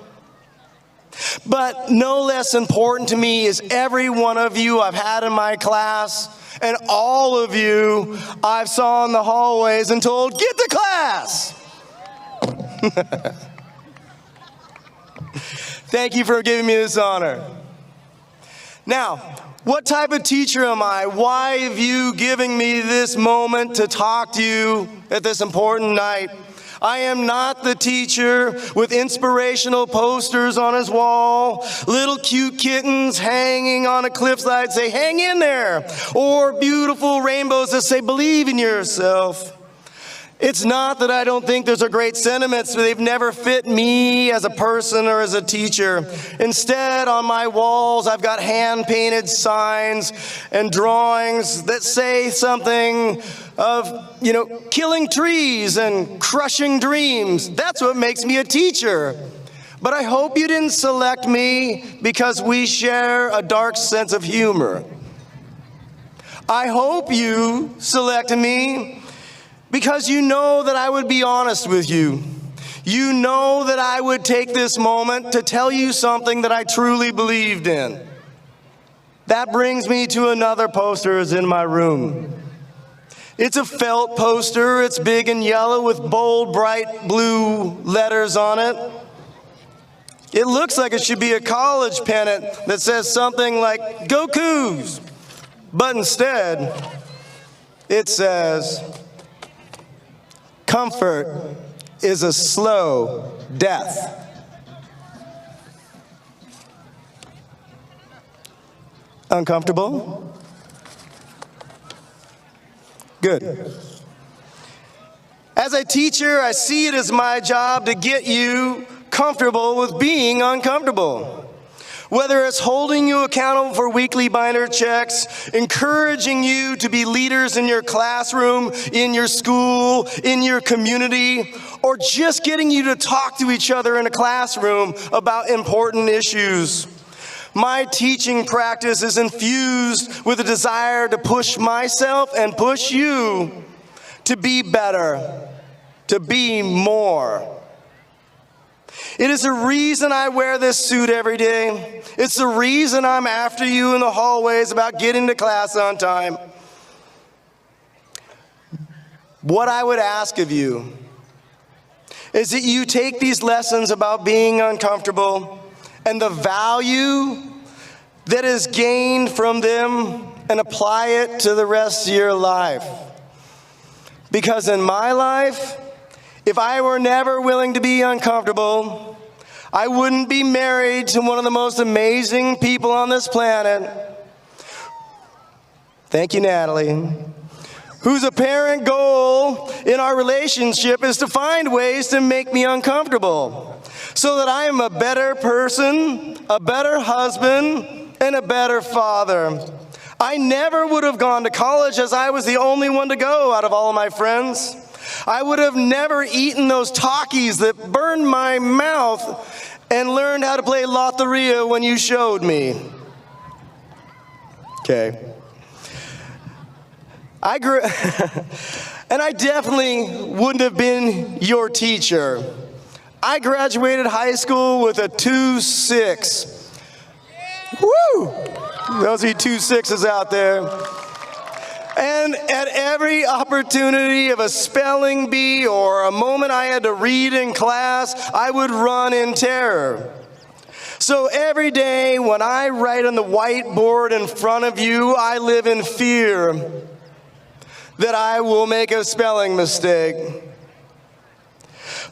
but no less important to me is every one of you I've had in my class, and all of you I've saw in the hallways and told, get to class. Thank you for giving me this honor. Now, what type of teacher am I? Why have you given me this moment to talk to you at this important night? I am not the teacher with inspirational posters on his wall, little cute kittens hanging on a cliffside say, hang in there, or beautiful rainbows that say, believe in yourself. It's not that I don't think those are great sentiments, but they've never fit me as a person or as a teacher. Instead, on my walls, I've got hand-painted signs and drawings that say something of, killing trees and crushing dreams. That's what makes me a teacher. But I hope you didn't select me because we share a dark sense of humor. I hope you selected me because you know that I would be honest with you. You know that I would take this moment to tell you something that I truly believed in. That brings me to another poster that's in my room. It's a felt poster. It's big and yellow with bold, bright blue letters on it. It looks like it should be a college pennant that says something like, "Go Cougs!" But instead, it says, "Comfort is a slow death." Uncomfortable? Good. As a teacher, I see it as my job to get you comfortable with being uncomfortable. Whether it's holding you accountable for weekly binder checks, encouraging you to be leaders in your classroom, in your school, in your community, or just getting you to talk to each other in a classroom about important issues. My teaching practice is infused with a desire to push myself and push you to be better, to be more. It is the reason I wear this suit every day. It's the reason I'm after you in the hallways about getting to class on time. What I would ask of you is that you take these lessons about being uncomfortable and the value that is gained from them and apply it to the rest of your life. Because in my life, if I were never willing to be uncomfortable, I wouldn't be married to one of the most amazing people on this planet. Thank you, Natalie. Whose apparent goal in our relationship is to find ways to make me uncomfortable so that I am a better person, a better husband, and a better father. I never would have gone to college as I was the only one to go out of all of my friends. I would have never eaten those Takis that burned my mouth and learned how to play Loteria when you showed me. Okay. I grew, and I definitely wouldn't have been your teacher. I graduated high school with a 2.6. Woo! Those are you 2.6s out there. And at every opportunity of a spelling bee or a moment I had to read in class, I would run in terror. So every day when I write on the whiteboard in front of you, I live in fear that I will make a spelling mistake.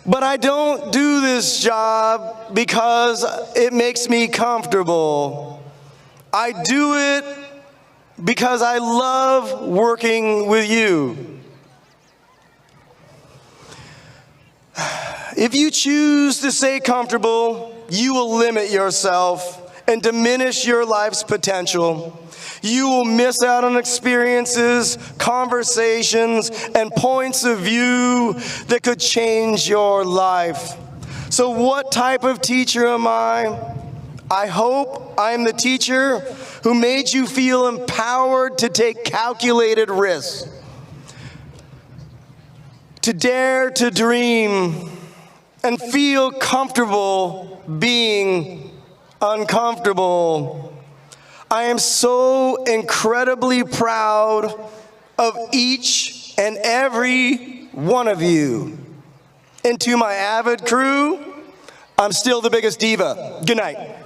But I don't do this job because it makes me comfortable. I do it because I love working with you. If you choose to stay comfortable, you will limit yourself and diminish your life's potential. You will miss out on experiences, conversations, and points of view that could change your life. So what type of teacher am I? I hope I am the teacher who made you feel empowered to take calculated risks, to dare to dream, and feel comfortable being uncomfortable. I am so incredibly proud of each and every one of you. And to my avid crew, I'm still the biggest diva. Good night.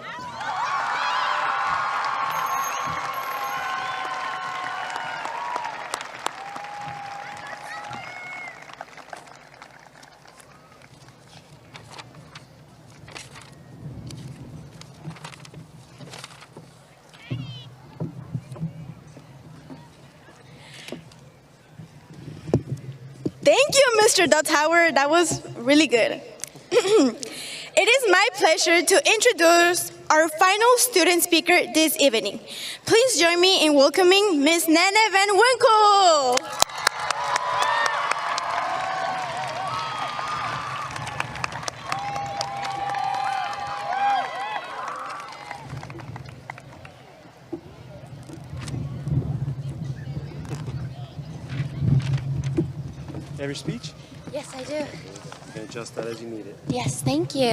Thank you, Mr. Dutzhauer. That was really good. It is my pleasure to introduce our final student speaker this evening. Please join me in welcoming Ms. Nene Van Winkle. You have your speech? Yes, I do. You can adjust that as you need it. Yes, thank you.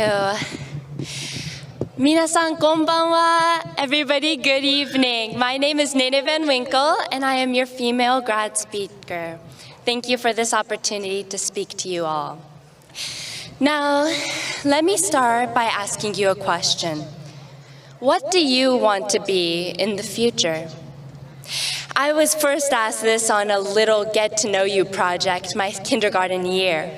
Minasan konbanwa. Everybody, good evening. My name is Nene Van Winkle, and I am your female grad speaker. Thank you for this opportunity to speak to you all. Now, let me start by asking you a question. What do you want to be in the future? I was first asked this on a little get-to-know-you project my kindergarten year.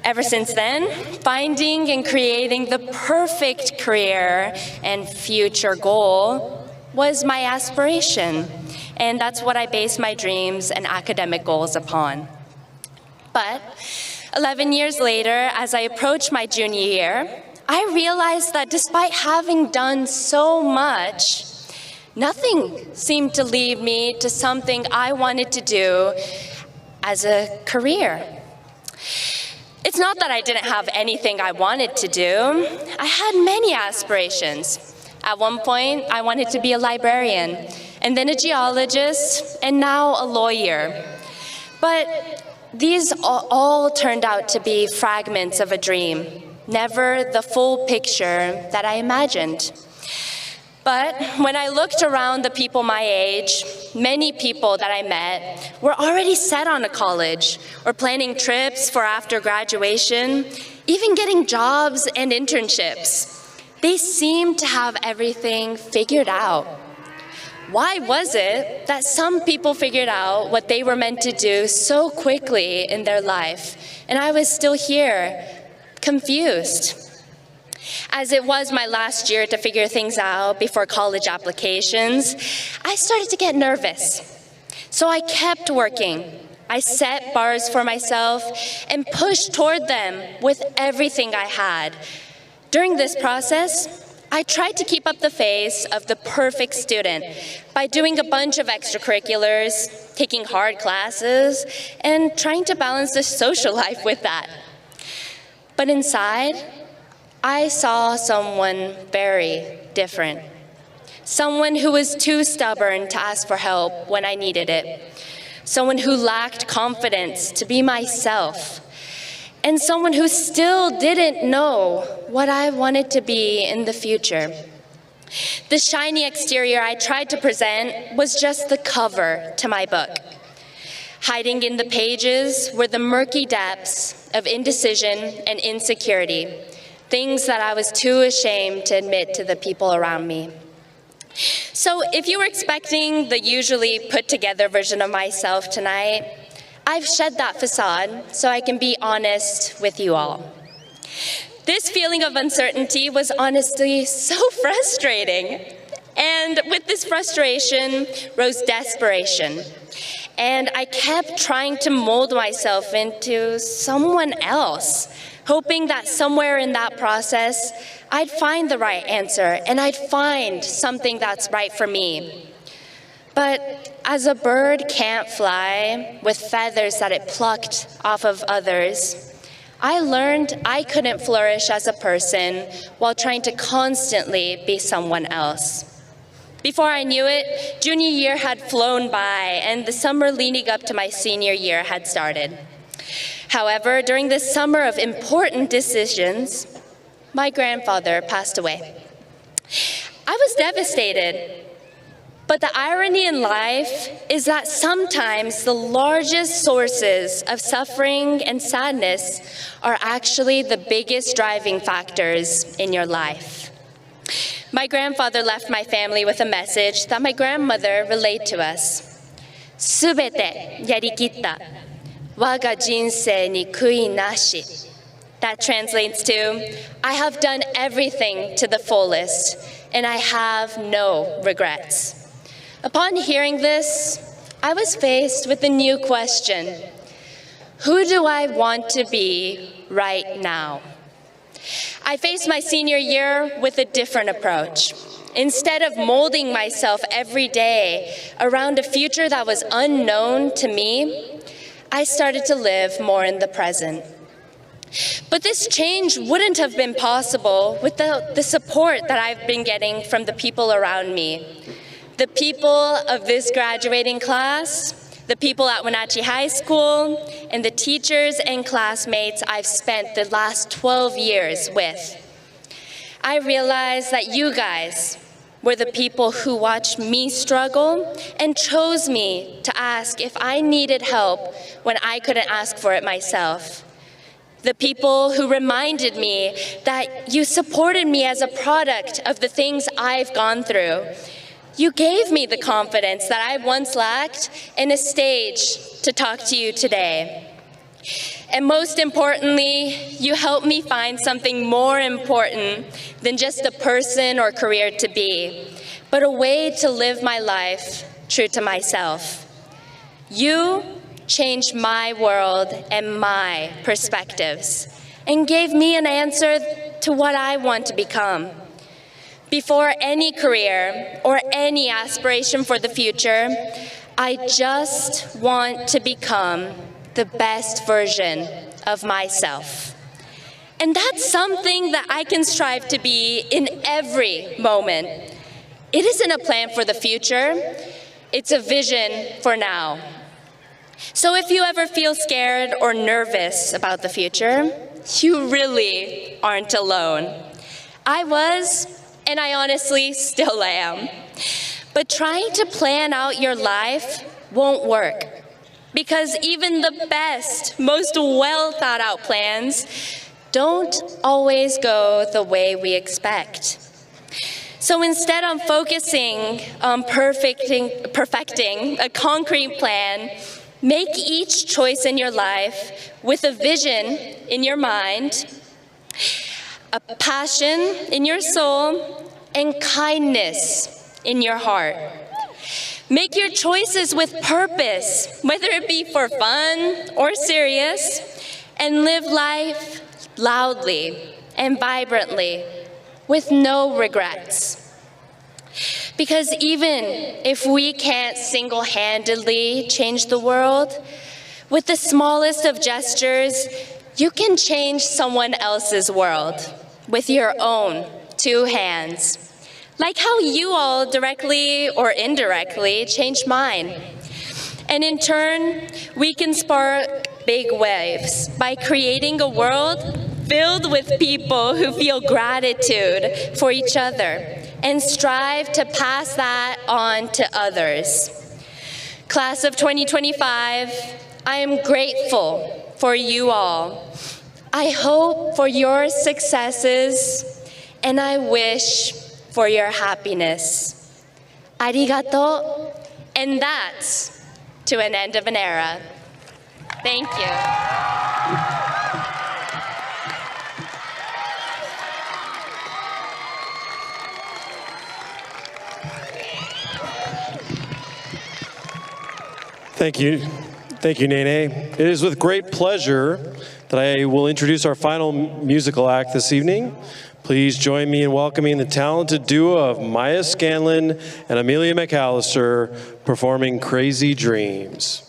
Ever since then, finding and creating the perfect career and future goal was my aspiration, and that's what I based my dreams and academic goals upon. But 11 years later, as I approached my junior year, I realized that despite having done so much, nothing seemed to lead me to something I wanted to do as a career. It's not that I didn't have anything I wanted to do. I had many aspirations. At one point, I wanted to be a librarian, and then a geologist, and now a lawyer. But these all turned out to be fragments of a dream, never the full picture that I imagined. But when I looked around the people my age, many people that I met were already set on a college or planning trips for after graduation, even getting jobs and internships. They seemed to have everything figured out. Why was it that some people figured out what they were meant to do so quickly in their life, and I was still here, confused? As it was my last year to figure things out before college applications, I started to get nervous. So I kept working. I set bars for myself and pushed toward them with everything I had. During this process, I tried to keep up the face of the perfect student by doing a bunch of extracurriculars, taking hard classes, and trying to balance the social life with that. But inside, I saw someone very different. Someone who was too stubborn to ask for help when I needed it. Someone who lacked confidence to be myself. And someone who still didn't know what I wanted to be in the future. The shiny exterior I tried to present was just the cover to my book. Hiding in the pages were the murky depths of indecision and insecurity, things that I was too ashamed to admit to the people around me. So if you were expecting the usually put-together version of myself tonight, I've shed that facade so I can be honest with you all. This feeling of uncertainty was honestly so frustrating. And with this frustration rose desperation. And I kept trying to mold myself into someone else, hoping that somewhere in that process, I'd find the right answer and I'd find something that's right for me. But as a bird can't fly with feathers that it plucked off of others, I learned I couldn't flourish as a person while trying to constantly be someone else. Before I knew it, junior year had flown by and the summer leading up to my senior year had started. However, during this summer of important decisions, my grandfather passed away. I was devastated. But the irony in life is that sometimes the largest sources of suffering and sadness are actually the biggest driving factors in your life. My grandfather left my family with a message that my grandmother relayed to us. すべてやりきった。我が人生に悔いなし. That translates to, I have done everything to the fullest, and I have no regrets. Upon hearing this, I was faced with a new question. Who do I want to be right now? I faced my senior year with a different approach. Instead of molding myself every day around a future that was unknown to me, I started to live more in the present. But this change wouldn't have been possible without the support that I've been getting from the people around me. The people of this graduating class, the people at Wenatchee High School, and the teachers and classmates I've spent the last 12 years with. I realized that you guys were the people who watched me struggle and chose me to ask if I needed help when I couldn't ask for it myself. The people who reminded me that you supported me as a product of the things I've gone through. You gave me the confidence that I once lacked and a stage to talk to you today. And most importantly, you helped me find something more important than just a person or career to be, but a way to live my life true to myself. You changed my world and my perspectives and gave me an answer to what I want to become. Before any career or any aspiration for the future, I just want to become the best version of myself. And that's something that I can strive to be in every moment. It isn't a plan for the future, it's a vision for now. So if you ever feel scared or nervous about the future, you really aren't alone. I was, and I honestly still am. But trying to plan out your life won't work, because even the best, most well thought out plans don't always go the way we expect. So instead of focusing on perfecting a concrete plan, make each choice in your life with a vision in your mind. a passion in your soul, and kindness in your heart. Make your choices with purpose, whether it be for fun or serious, and live life loudly and vibrantly with no regrets. Because even if we can't single-handedly change the world, with the smallest of gestures, you can change someone else's world with your own 2 hands. Like how you all directly or indirectly changed mine. And in turn, we can spark big waves by creating a world filled with people who feel gratitude for each other and strive to pass that on to others. Class of 2025, I am grateful for you all. I hope for your successes, and I wish for your happiness. Arigato, and that's to an end of an era. Thank you. Thank you. Thank you, Nene. It is with great pleasure that I will introduce our final musical act this evening. Please join me in welcoming the talented duo of Maya Scanlon and Amelia McAllister performing Crazy Dreams.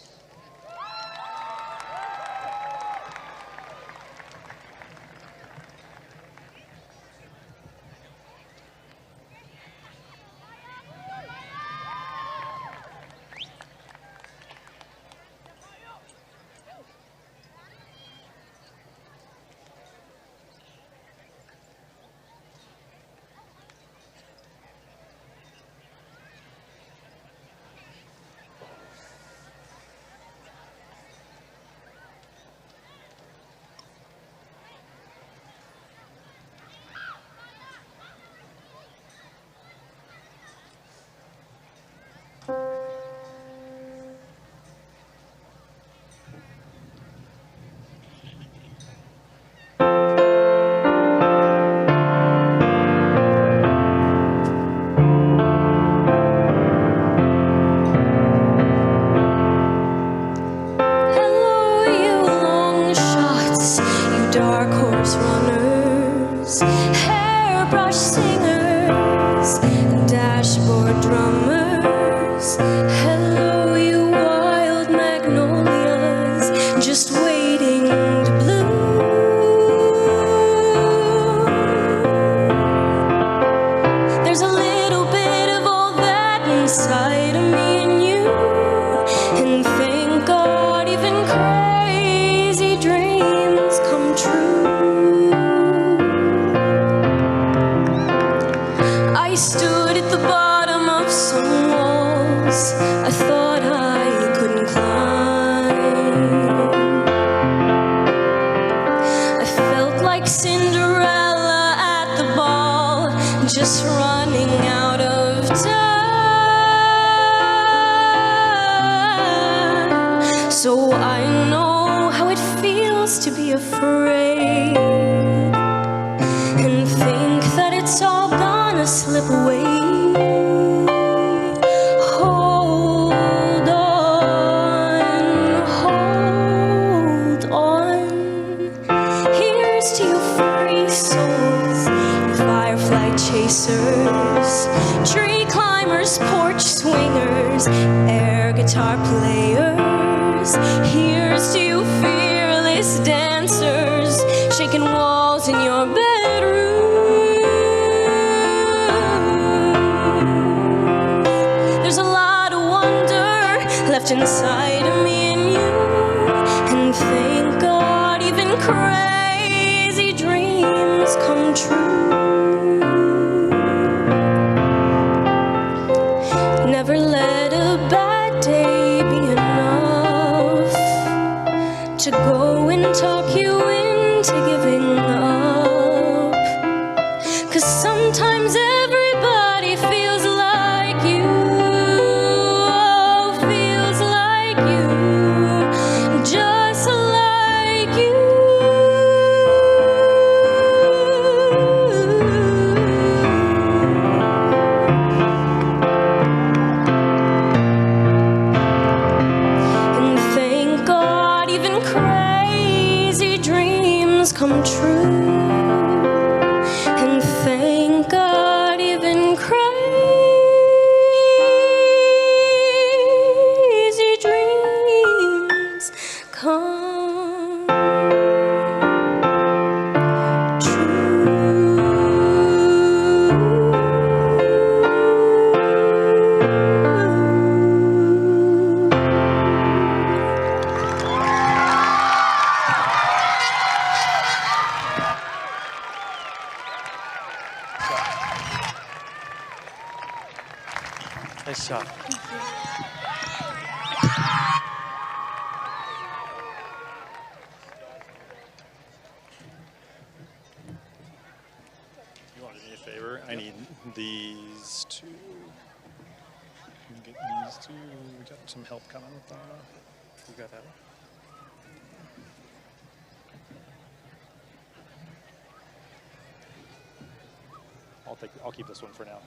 You want to do me a favor? I need these two. Can you get these two? We got some help coming with Donna. You got that? I'll keep this one for now.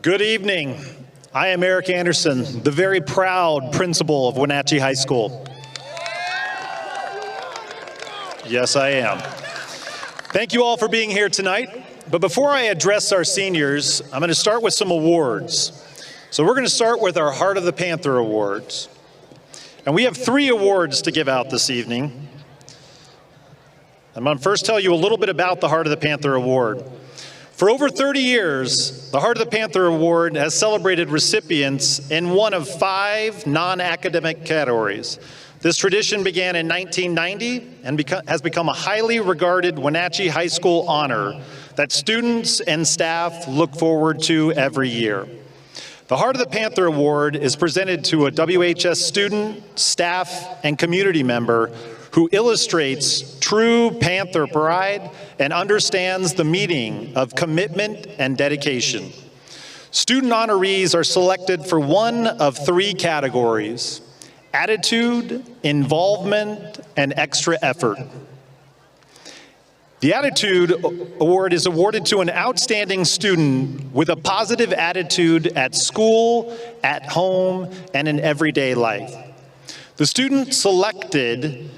Good evening. I am Eric Anderson, the very proud principal of Wenatchee High School. Yes, I am. Thank you all for being here tonight. But before I address our seniors, I'm going to start with some awards. So we're going to start with our Heart of the Panther Awards. And we have 3 awards to give out this evening. I'm going to first tell you a little bit about the Heart of the Panther Award. For over 30 years, the Heart of the Panther Award has celebrated recipients in one of 5 non-academic categories. This tradition began in 1990 and has become a highly regarded Wenatchee High School honor that students and staff look forward to every year. The Heart of the Panther Award is presented to a WHS student, staff, and community member who illustrates true Panther pride and understands the meaning of commitment and dedication. Student honorees are selected for one of 3 categories: attitude, involvement, and extra effort. The Attitude Award is awarded to an outstanding student with a positive attitude at school, at home, and in everyday life. The student selected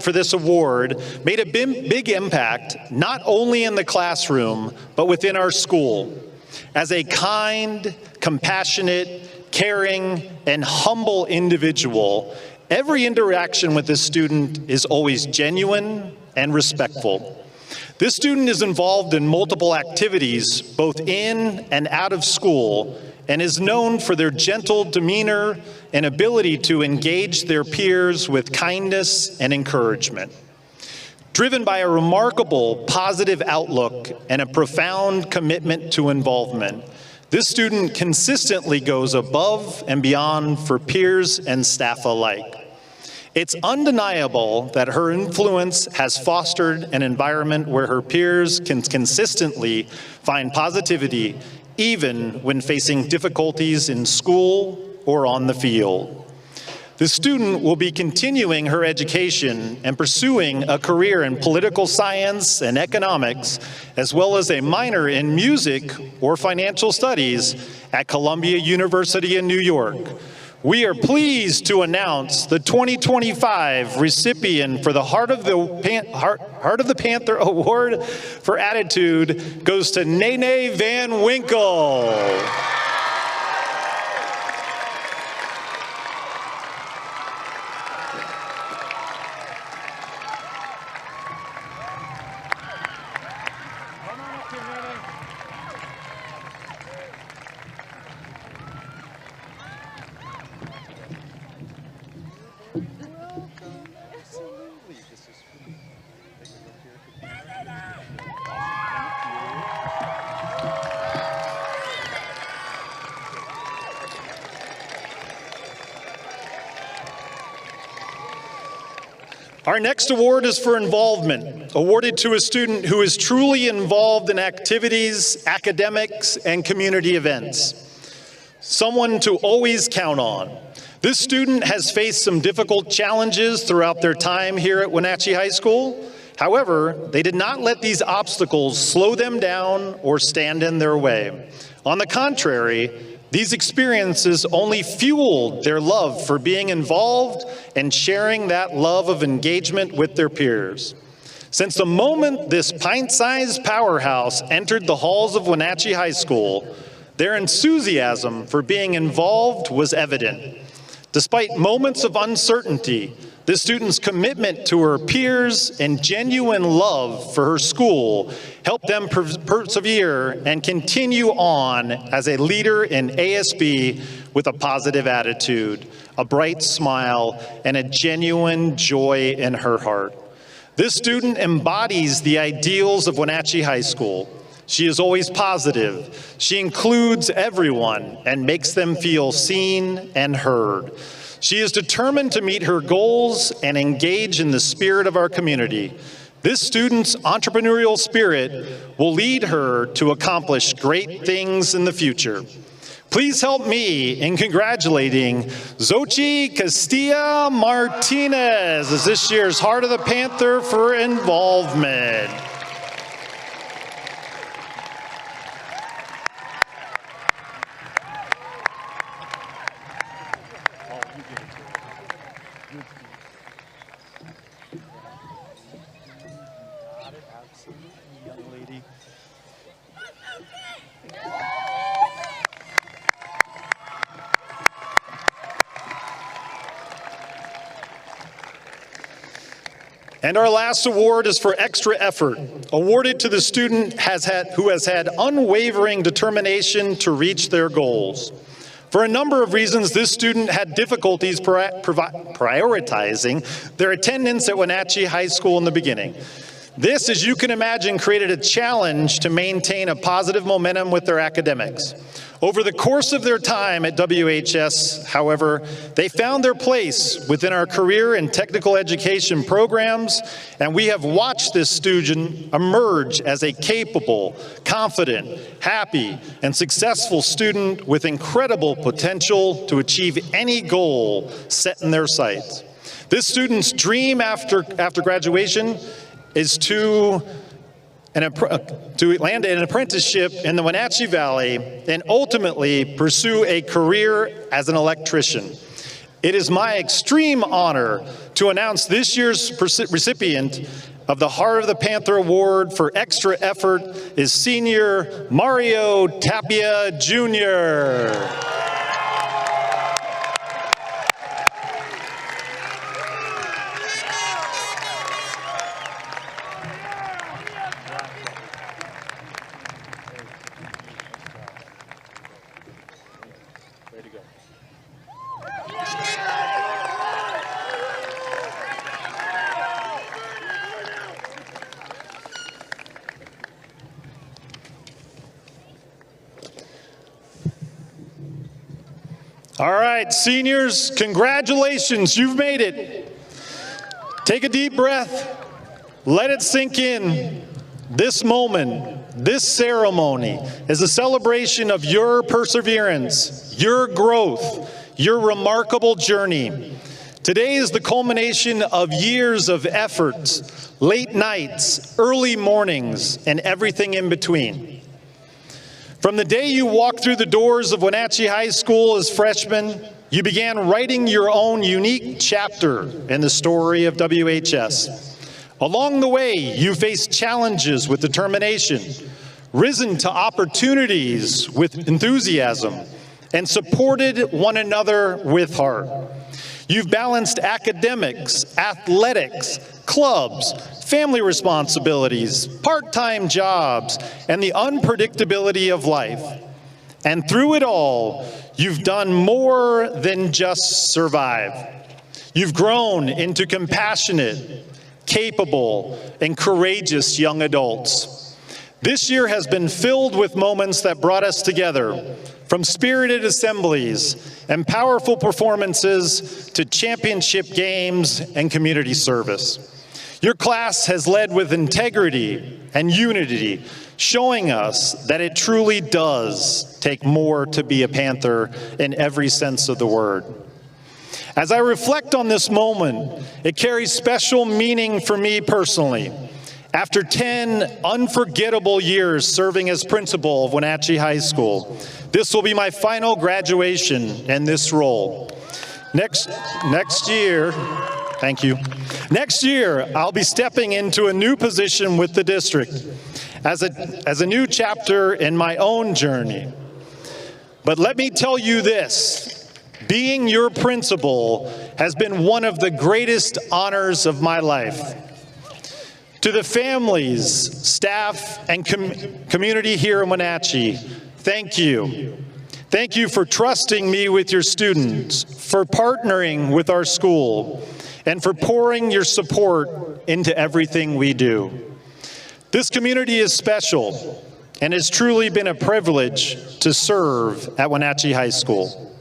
for this award made a big impact not only in the classroom, but within our school. As a kind, compassionate, caring, and humble individual, every interaction with this student is always genuine and respectful. This student is involved in multiple activities, both in and out of school, and is known for their gentle demeanor and ability to engage their peers with kindness and encouragement. Driven by a remarkable positive outlook and a profound commitment to involvement, this student consistently goes above and beyond for peers and staff alike. It's undeniable that her influence has fostered an environment where her peers can consistently find positivity, even when facing difficulties in school or on the field. The student will be continuing her education and pursuing a career in political science and economics, as well as a minor in music or financial studies at Columbia University in New York. We are pleased to announce the 2025 recipient for the Heart of the Panther Award for Attitude goes to Nene Van Winkle. Our next award is for involvement, awarded to a student who is truly involved in activities, academics, and community events. Someone to always count on. This student has faced some difficult challenges throughout their time here at Wenatchee High School. However, they did not let these obstacles slow them down or stand in their way. On the contrary, these experiences only fueled their love for being involved and sharing that love of engagement with their peers. Since the moment this pint-sized powerhouse entered the halls of Wenatchee High School, their enthusiasm for being involved was evident. Despite moments of uncertainty, this student's commitment to her peers and genuine love for her school helped them persevere and continue on as a leader in ASB with a positive attitude, a bright smile, and a genuine joy in her heart. This student embodies the ideals of Wenatchee High School. She is always positive. She includes everyone and makes them feel seen and heard. She is determined to meet her goals and engage in the spirit of our community. This student's entrepreneurial spirit will lead her to accomplish great things in the future. Please help me in congratulating Xochitl Castilla Martinez as this year's Heart of the Panther for involvement. And our last award is for extra effort, awarded to the student who has had unwavering determination to reach their goals. For a number of reasons, this student had difficulties prioritizing their attendance at Wenatchee High School in the beginning. This, as you can imagine, created a challenge to maintain a positive momentum with their academics. Over the course of their time at WHS, however, they found their place within our career and technical education programs, and we have watched this student emerge as a capable, confident, happy, and successful student with incredible potential to achieve any goal set in their sights. This student's dream after graduation is to land an apprenticeship in the Wenatchee Valley and ultimately pursue a career as an electrician. It is my extreme honor to announce this year's recipient of the Heart of the Panther Award for extra effort is senior Mario Tapia Jr. All right, seniors, congratulations, you've made it. Take a deep breath, let it sink in. This moment, this ceremony is a celebration of your perseverance, your growth, your remarkable journey. Today is the culmination of years of efforts, late nights, early mornings, and everything in between. From the day you walked through the doors of Wenatchee High School as freshmen, you began writing your own unique chapter in the story of WHS. Along the way, you faced challenges with determination, risen to opportunities with enthusiasm, and supported one another with heart. You've balanced academics, athletics, clubs, family responsibilities, part-time jobs, and the unpredictability of life. And through it all, you've done more than just survive. You've grown into compassionate, capable, and courageous young adults. This year has been filled with moments that brought us together, from spirited assemblies and powerful performances to championship games and community service. Your class has led with integrity and unity, showing us that it truly does take more to be a Panther in every sense of the word. As I reflect on this moment, it carries special meaning for me personally. After 10 unforgettable years serving as principal of Wenatchee High School, this will be my final graduation in this role. Next year, thank you. Next year, I'll be stepping into a new position with the district as a new chapter in my own journey. But let me tell you this, being your principal has been one of the greatest honors of my life. To the families, staff, and community here in Wenatchee, thank you. Thank you for trusting me with your students, for partnering with our school, and for pouring your support into everything we do. This community is special, and it's truly been a privilege to serve at Wenatchee High School.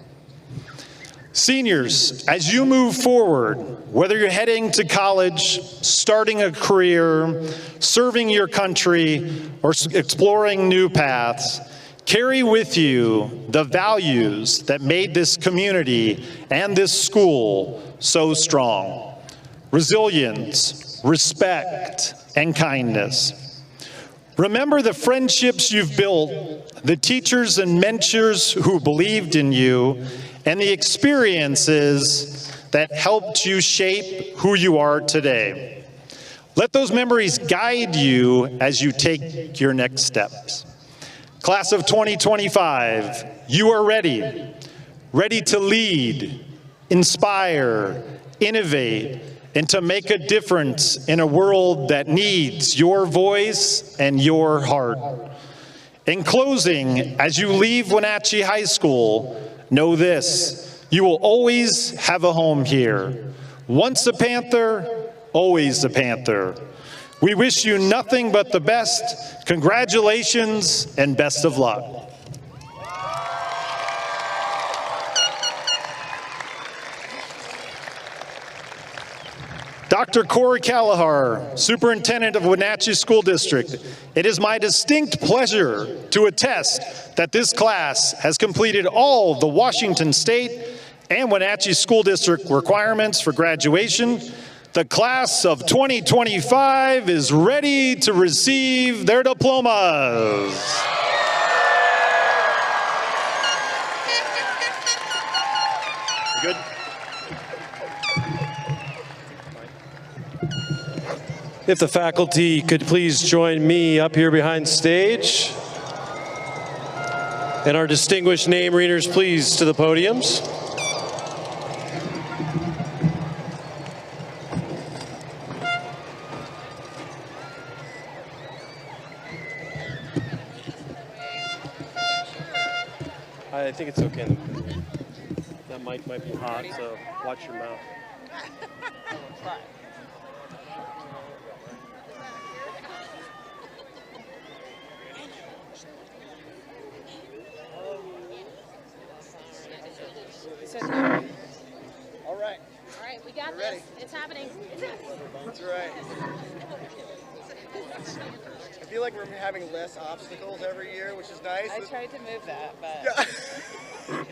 Seniors, as you move forward, whether you're heading to college, starting a career, serving your country, or exploring new paths, carry with you the values that made this community and this school so strong: resilience, respect, and kindness. Remember the friendships you've built, the teachers and mentors who believed in you, and the experiences that helped you shape who you are today. Let those memories guide you as you take your next steps. Class of 2025, you are ready. Ready to lead, inspire, innovate, and to make a difference in a world that needs your voice and your heart. In closing, as you leave Wenatchee High School, know this: you will always have a home here. Once a Panther, always a Panther. We wish you nothing but the best. Congratulations and best of luck. Dr. Corey Callahar, Superintendent of Wenatchee School District, it is my distinct pleasure to attest that this class has completed all the Washington State and Wenatchee School District requirements for graduation. The class of 2025 is ready to receive their diplomas. You good? If the faculty could please join me up here behind stage. And our distinguished name readers, please, to the podiums. I think it's okay. That mic might be hot, so watch your mouth. All right, we got this. Ready. It's happening. That's right. I feel like we're having less obstacles every year, which is nice. I tried to move that, but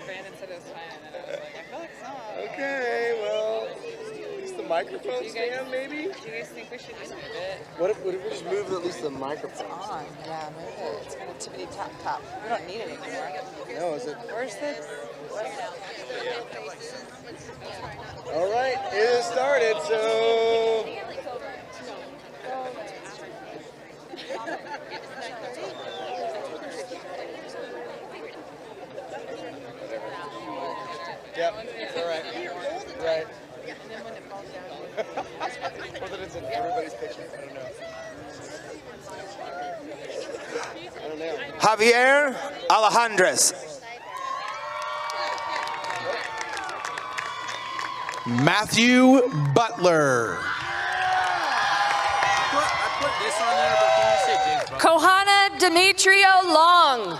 Brandon said it was fine, and I was like, I feel like it's not. Okay, well, at least the microphone stand, maybe? Do you guys think we should just move it? What if we just move at least the microphone? It's on. Yeah, move it. It's going to tippity top. We don't need it anymore. No, is it? Where's the... All right, it has started, so... Yep, all right. Right. And then when it falls down... Or that it's in everybody's picture. I don't know. Javier Alejandres. Matthew Butler. Kohana Demetrio Long.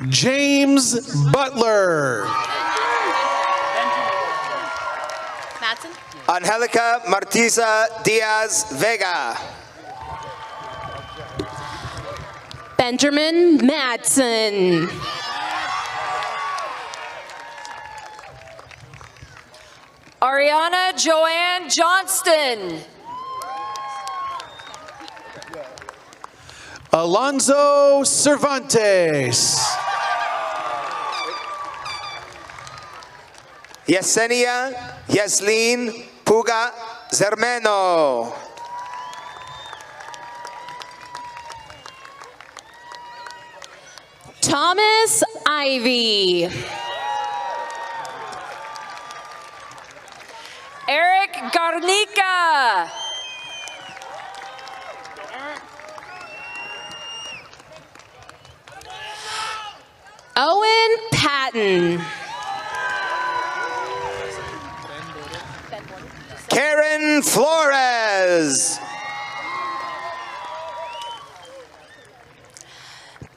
James Butler. Madsen. Angelica Martiza Diaz Vega. Benjamin Madsen. Ariana Joanne Johnston. Alonzo Cervantes. Yesenia Yaslin Puga Zermeno. Thomas Ivy. Eric Garnica. Owen Patton. Karen Flores.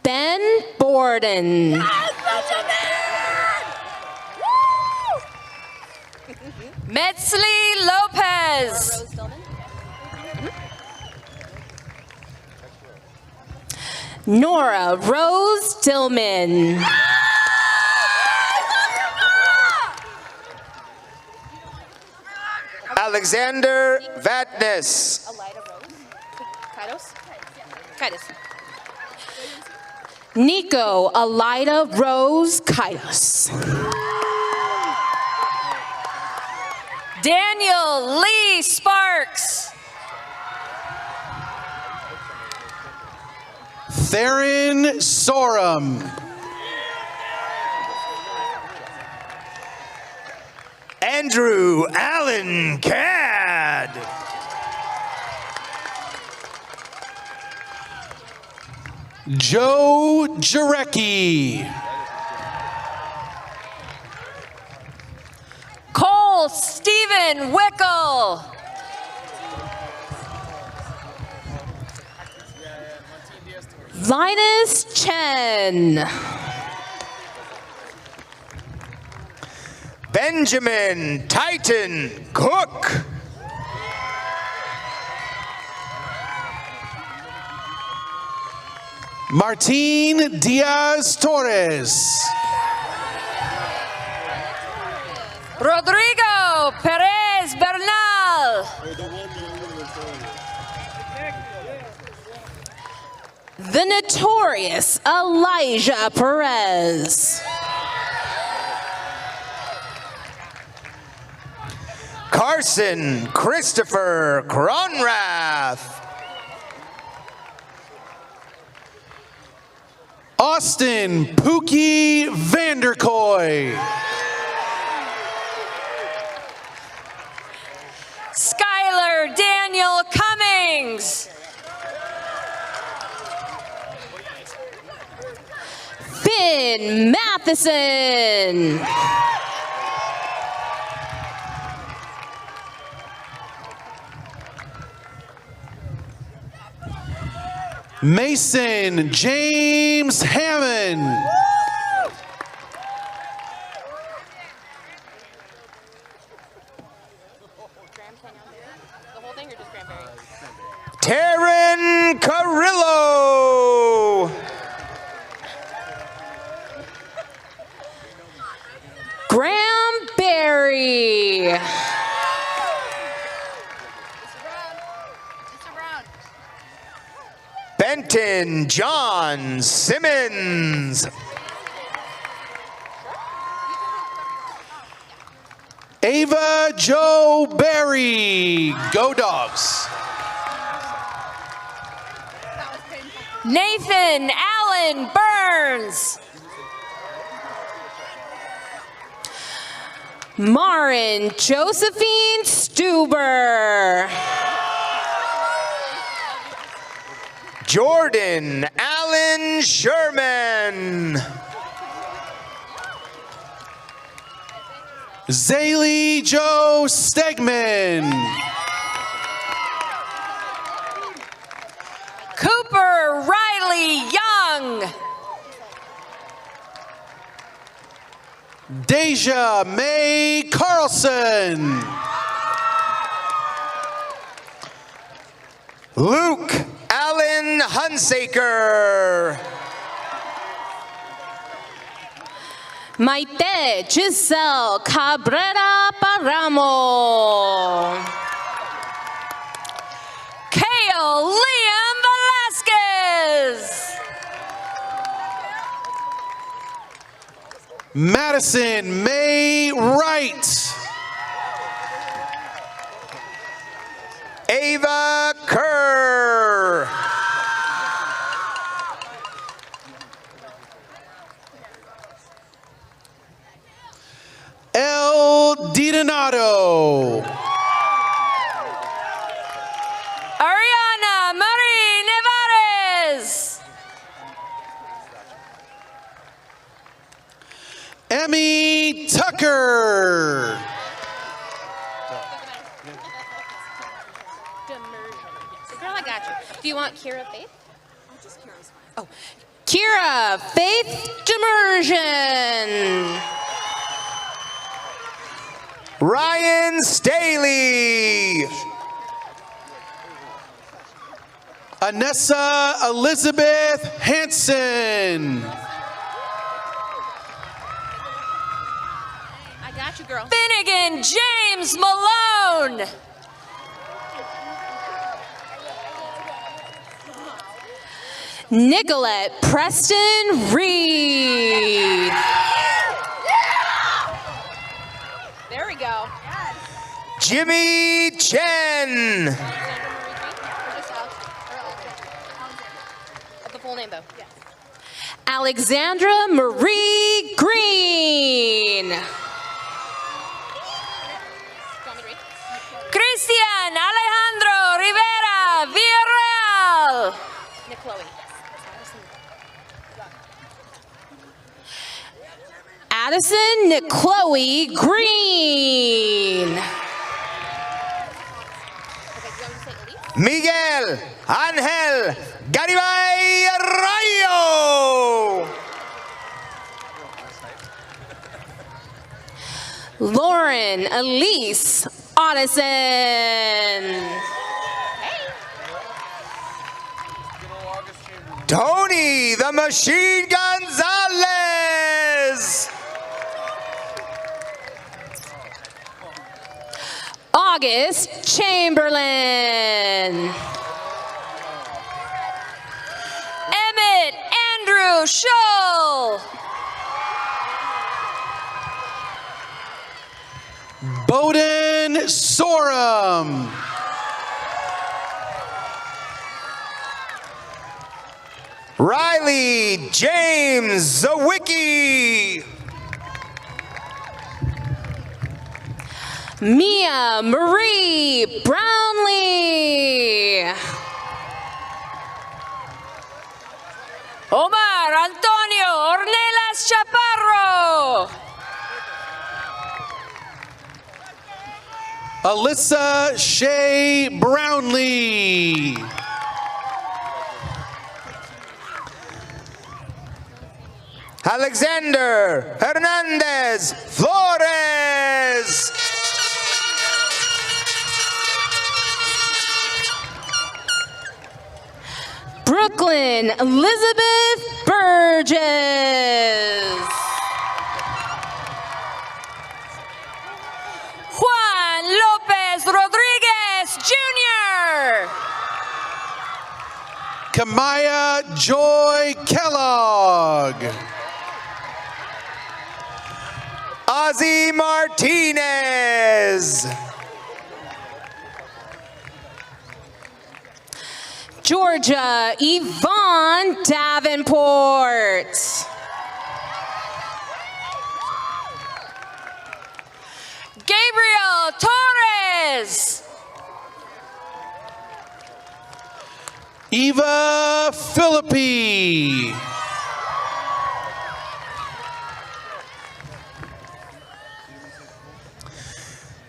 Ben Borden. Metzli Lopez. Nora Rose Dillman. Alexander Vatness. Nico Alida Rose Kaitos. Daniel Lee Sparks. Theron Sorum. Andrew Allen Cad. Joe Jarecki. Cole Stephen Wickel. Linus Chen. Benjamin Titan Cook. Martine Diaz Torres. Rodrigo Perez Bernal. The notorious Elijah Perez. Carson Christopher Cronrath. Austin Pookie Vanderkoy. Skylar Daniel Cummings. Finn Matheson. Mason James Hammond. Taryn Carrillo. Graham Berry. Benton John Simmons. Ava Joe Berry. Go Dogs. Nathan Allen Burns. Marin Josephine Stuber. Jordan Allen Sherman. Zaylee Joe Stegman. Cooper Riley Young. Deja May Carlson. Luke Allen Hunsaker. Maite Giselle Cabrera Paramo. Kale Liam Velasquez. Madison May Wright. Ava Kerr. El DiDonato. Ariana Marie Nevarez. Emmy Tucker. Girl, I got you. Do you want Kira Faith? Oh, Kira Faith Demersion. Ryan Staley. Anessa Elizabeth Hansen. I got you, girl. Finnegan James Malone. Nicolette Preston Reed. There we go. Jimmy Chen. The full name, though. Yes. Alexandra Marie Green. Christian Alejandro Rivera Villarreal. Nick Chloe. Addison Chloe Green. Miguel Ángel Garibay Rayo. Lauren Elise Addison. Tony the Machine Gonzalez. August Chamberlain. Emmett Andrew Scholl. Bowden Sorum. Riley James Zawicki. Mia Marie Brownlee. Omar Antonio Ornelas Chaparro. Alyssa Shea Brownlee. Alexander Hernandez Flores. Brooklyn Elizabeth Burgess. Juan Lopez Rodriguez Jr. Kamaya Joy Kellogg. Ozzy Martinez. Georgia Yvonne Davenport. Gabriel Torres. Eva Philippi.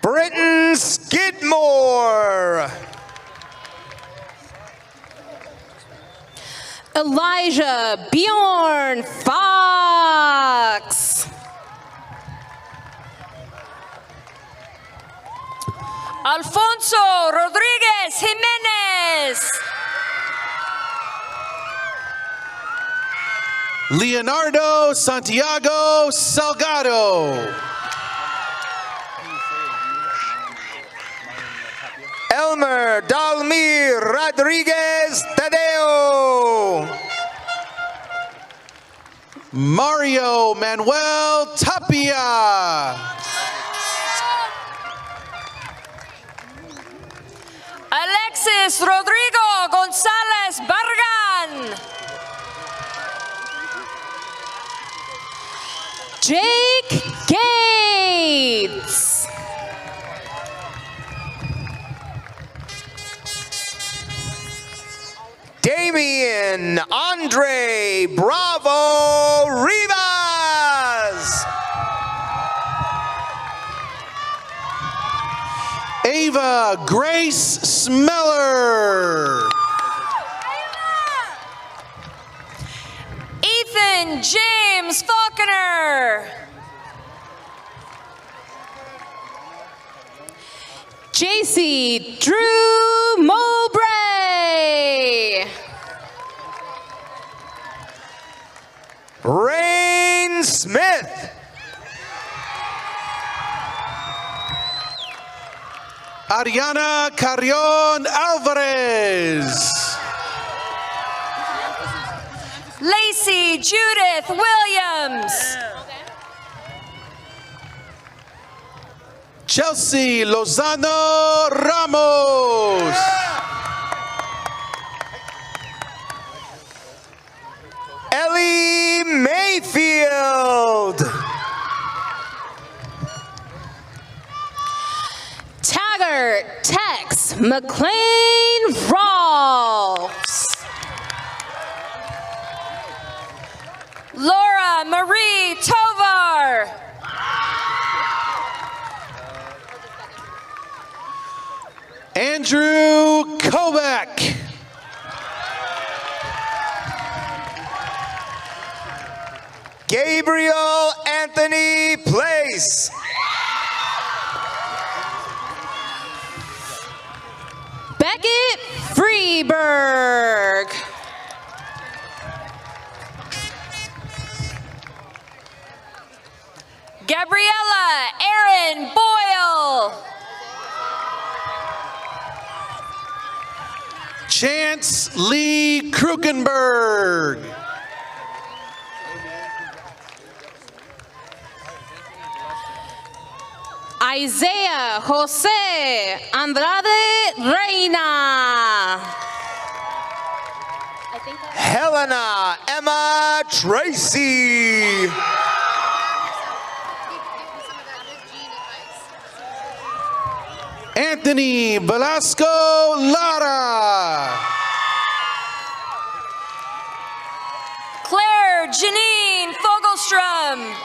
Britton Skidmore. Elijah Bjorn Fox. Alfonso Rodriguez Jimenez. Leonardo Santiago Salgado. Elmer Dalmir Rodriguez Tadeo. Mario Manuel Tapia. Alexis Rodrigo González Bargan. Jake Gates. Damian Andre Bravo Rivas. Ava Grace Smeller. Ethan James Falconer. JC Drew Mowbray. Rain Smith. Ariana Carrion Alvarez. Lacey Judith Williams. Chelsea Lozano Ramos. Ellie Mayfield. Taggart Tex McLean Rolfs. Laura Marie Tovar. Andrew Kovac. Gabriel Anthony Place. Beckett Freeberg. Gabriella Aaron Boyle. Chance Lee Krukenberg. Isaiah Jose Andrade Reina. Helena Emma Tracy. Anthony Velasco Lara. Claire Janine Fogelstrom.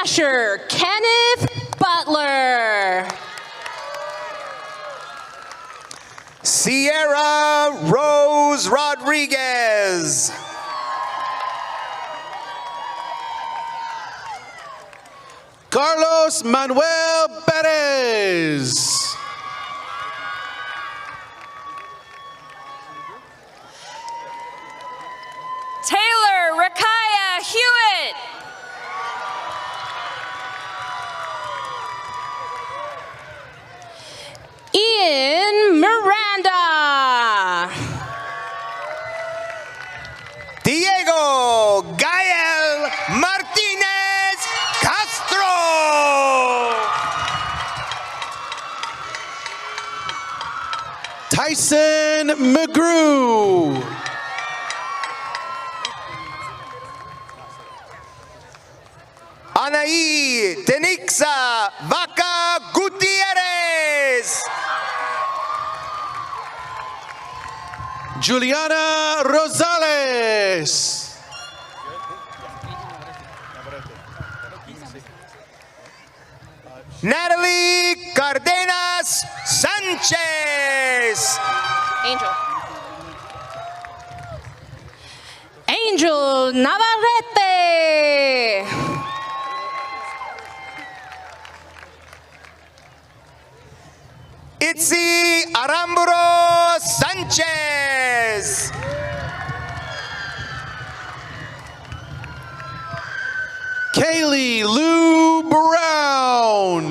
Asher Kenneth Butler. Sierra Rose Rodriguez. Carlos Manuel Perez. Taylor Rakaya Hewitt. Ian Miranda. Diego Gael Martinez Castro. Tyson McGrew. Anaí Tenixa Vaca Gutierrez. Juliana Rosales. Natalie Cardenas Sanchez. Angel Navarrete. Itzi Aramburo Sanchez. Kaylee Lou Brown.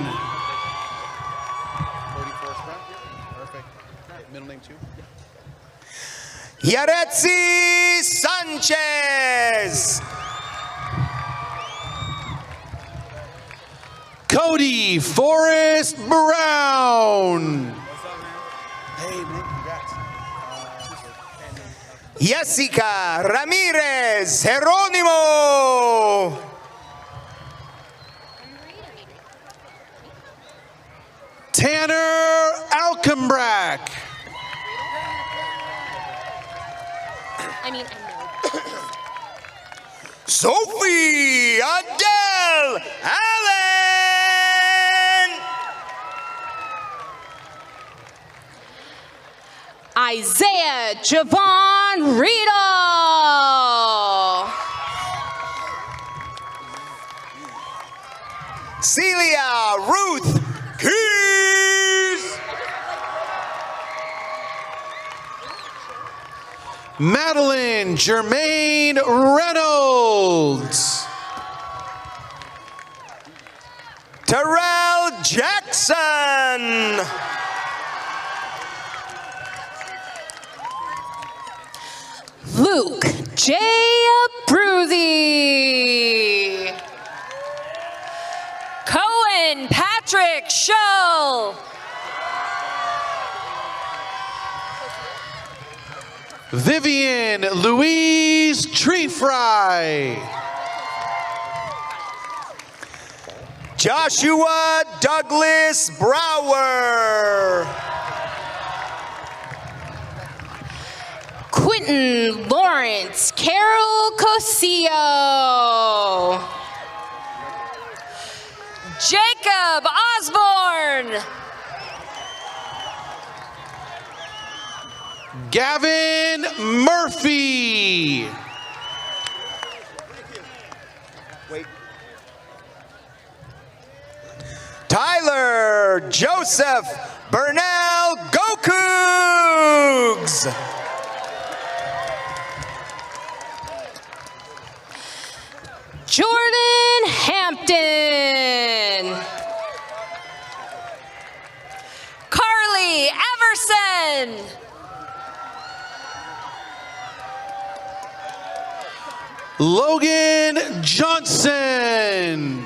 Yaretsi Sanchez. Cody Forrest Brown. Jessica Ramirez Jerónimo. Tanner Alcombrack. Sophie Adele Allen. Isaiah Javon Riedel. Celia Ruth Keys. Madeline Jermaine Reynolds. Terrell Jackson. Luke J. Bruzy. Cohen Patrick Shull. Vivian Louise Treefry. Joshua Douglas Brower. Quentin Lawrence Carol Cosillo. Jacob Osborne. Gavin Murphy. Tyler Joseph Burnell Gokugs. Jordan Hampton. Carly Everson. Logan Johnson.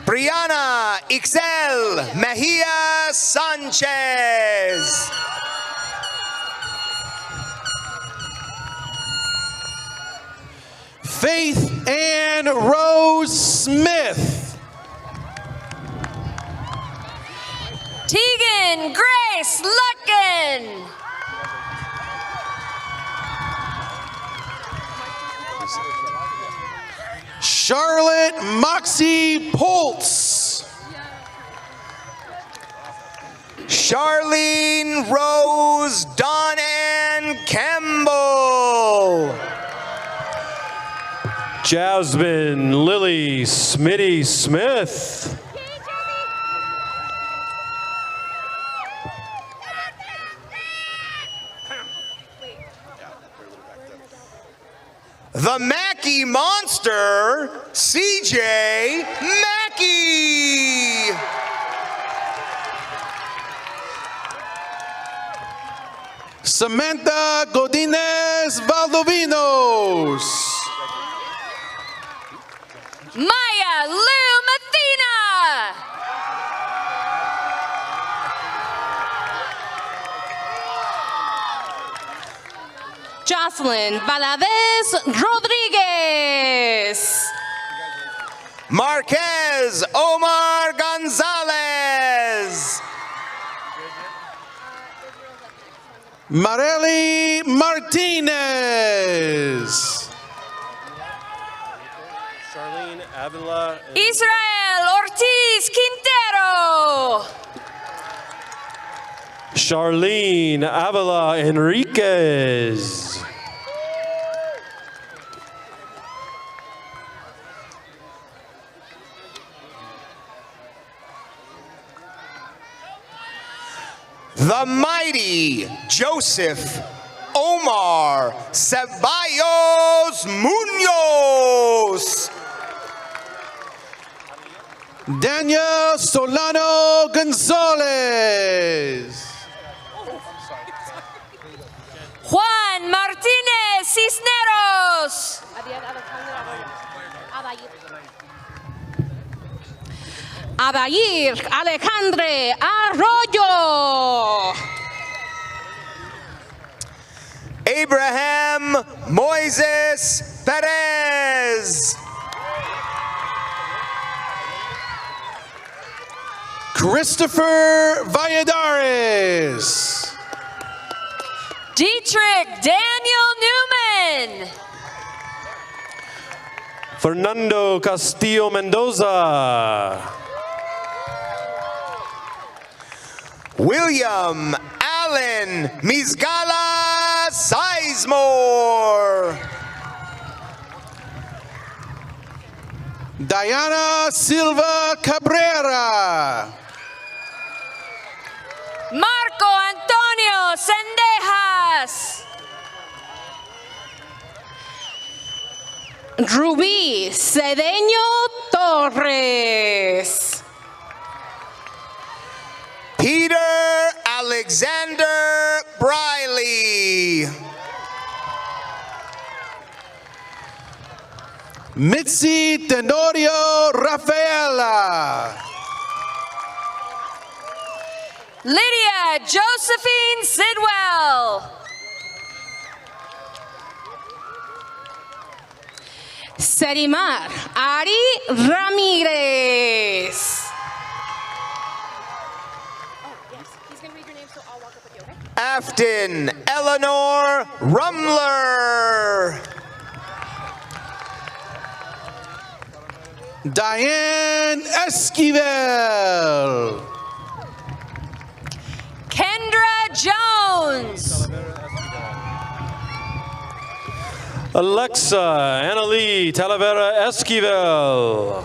Brianna Ixel Mejia Sanchez. Faith Ann Rose Smith. Tegan Grace Lucken. Charlotte Moxie Poltz. Charlene Rose Donnan Campbell. Jasmine Lily Smitty Smith. The Mackey Monster, CJ Mackey. Samantha Godinez Valdovinos. Maya Lou Mathena. Jocelyn Valadez Rodriguez. Marquez Omar Gonzalez. Marely Martinez. Charlene Avila. Israel Ortiz Quintero. Charlene Avila Enriquez. The mighty Joseph Omar Ceballos Munoz. Daniel Solano Gonzalez. Juan Martinez Cisneros. Adair Alejandre Arroyo. Abraham Moises Perez. Christopher Valladares. Dietrich Daniel Newman. Fernando Castillo Mendoza. William Allen Mizgala Sizemore. Diana Silva Cabrera. Marco Antonio Sendejas. Rubí Cedeño Torres. Peter Alexander Briley. Mitzi Tenorio Rafaela. Lydia Josephine Sidwell. Serimar Ari Ramirez. Afton Eleanor Rumler. Diane Esquivel. Kendra Jones. Alexa Annalie Talavera Esquivel.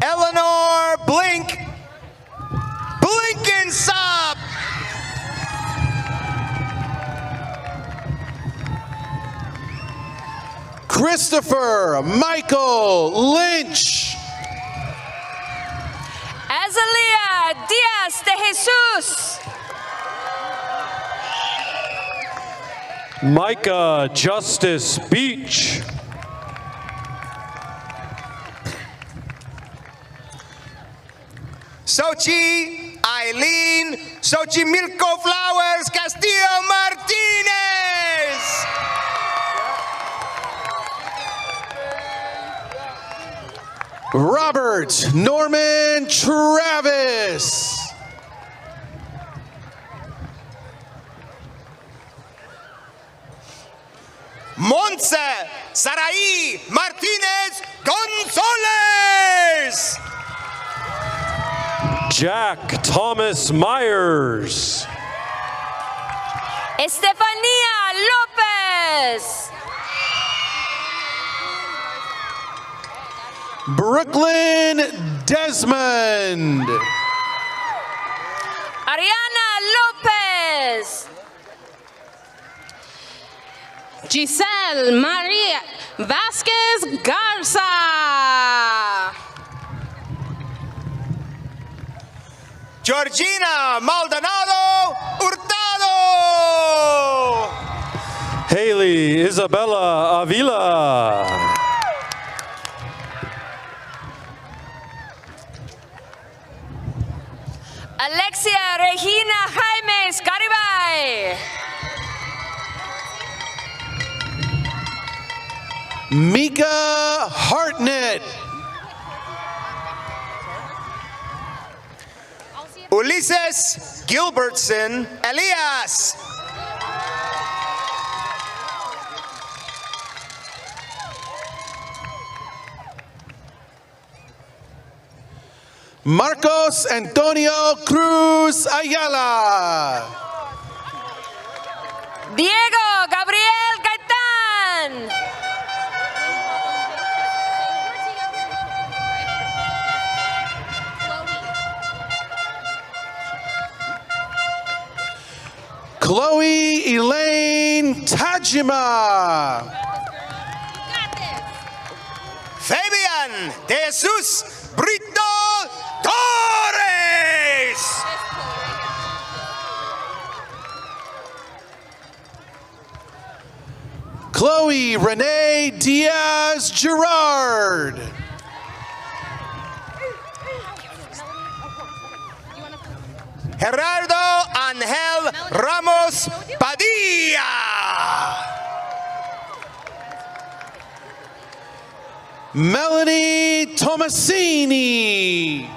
Eleanor Blink Blinkensop. Christopher Michael Lynch. Azalea Diaz de Jesus. Micah Justice Beach. Sochi Eileen Xochimilco Flowers Castillo Martinez. Robert Norman Travis. Montse Saraí Martinez Gonzalez. Jack Thomas Myers. Estefania Lopez. Brooklyn Desmond. Ariana Lopez. Giselle Maria Vasquez Garza. Georgina Maldonado Hurtado. Haley Isabella Avila. Alexia Regina Jaimes Garibay. Mika Hartnett. Ulises Gilbertson Elias. Marcos Antonio Cruz Ayala. Diego Gabriel Gaitán. Chloe Elaine Tajima. Fabian De Jesus Brito Torres. Chloe Renee Diaz Gerard. Gerardo Angel Ramos Padilla. Melanie Tomasini.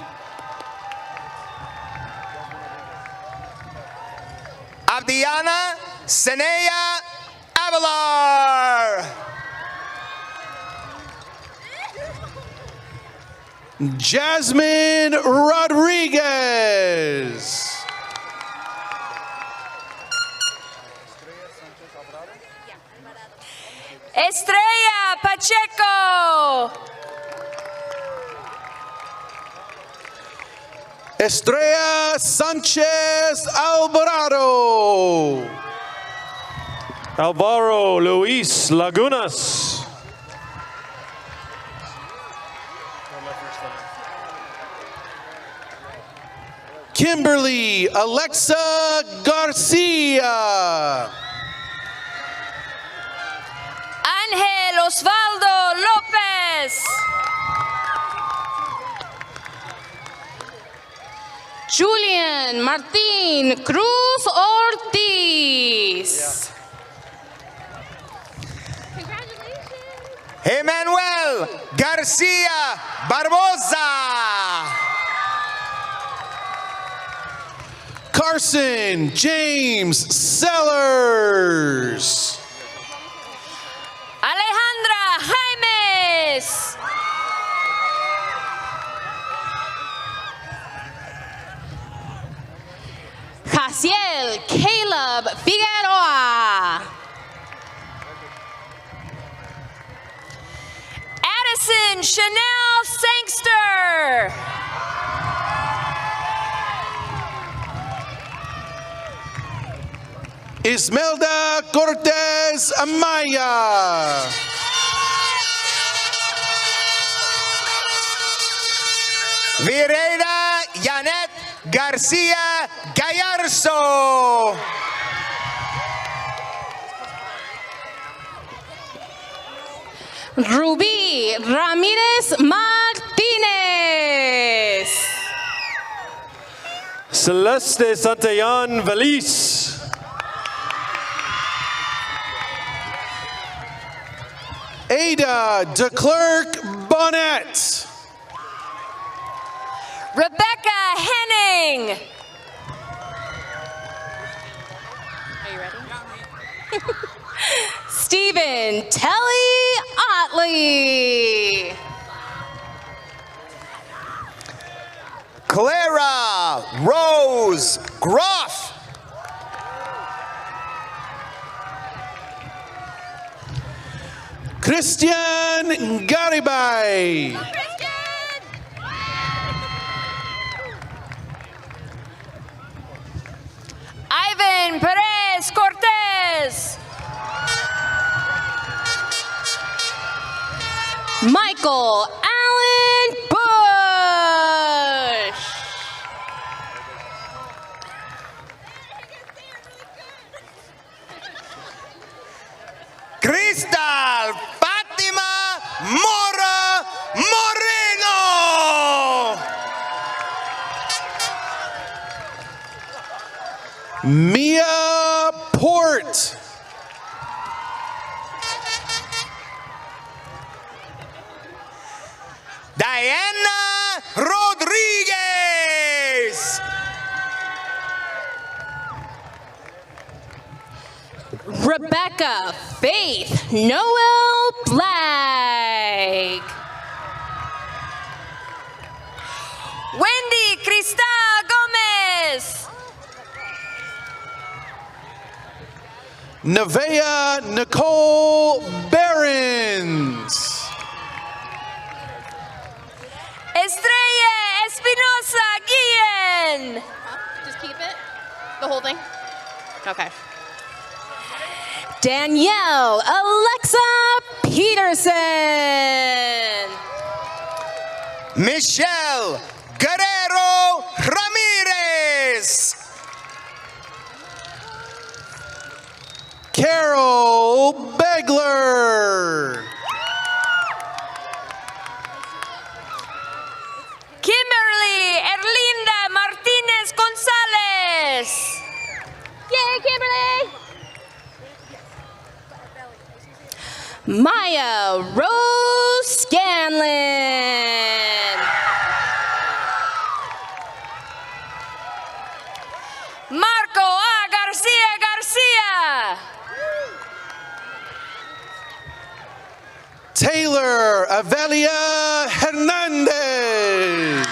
Abdiana Senea Avalar. Jasmine Rodriguez. Estrella Pacheco. Estrella Sanchez Alvarado. Alvaro Luis Lagunas. Kimberly Alexa Garcia. Ángel Osvaldo López. Julian Martín Cruz Ortiz. Emmanuel Garcia Barbosa. Carson James Sellers. Alejandra Jaimes. Jaciel Caleb Figueroa. Addison Chanel Sangster. Ismelda Cortez Amaya. Vireira Yanet Garcia Gallarzo. Rubí Ramírez Martínez. Celeste Santillan Veliz. Ada DeClerc Bonnet. Rebecca Henning. Are you ready? Stephen Telly Otley. Clara Rose Groff. Christian Garibay. Ivan Perez Cortez. Michael Allen Bush. Crystal Fátima Mora Moreno. Mia Port. Diana Rodriguez. Rebecca Faith Noel Blake. Wendy Cristal Gomez. Nevaeh Nicole Behrens. Estrella Espinosa Guillen. Just keep it? The whole thing? Okay. Danielle Alexa Peterson. Michelle Guerrero Ramirez. Carol Begler. Kimberly Erlinda Martinez Gonzalez. Yay, Kimberly! Maya Rose Scanlon. Marco A. Garcia Garcia. Taylor Avelia Hernandez. Nunez.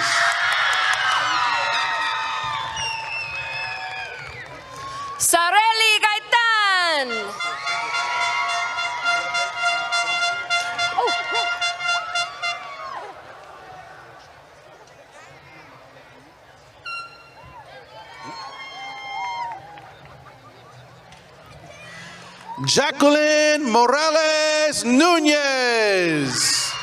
Sareli Gaitan. Jacqueline Morales Nunez.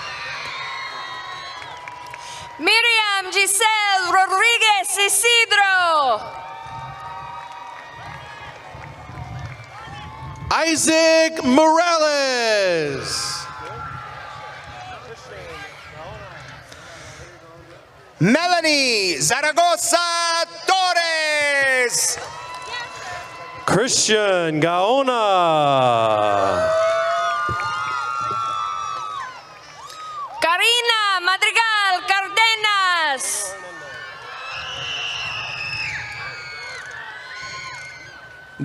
Miriam Giselle Rodriguez Isidro. Isaac Morales. Melanie Zaragoza Torres. Christian Gaona. Karina Madrigal Cardenas.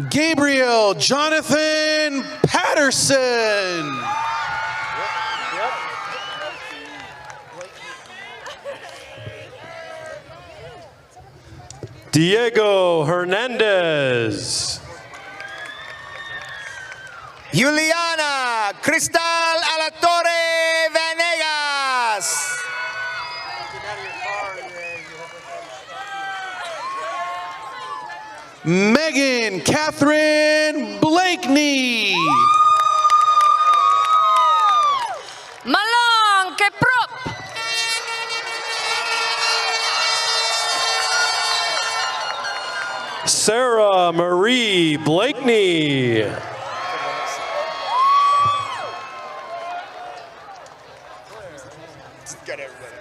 Gabriel Jonathan Patterson. Diego Hernandez. Juliana Cristal Alatorre Vanegas. Megan Catherine Blakeney. Malong Keprop. Sarah Marie Blakeney. Get everybody.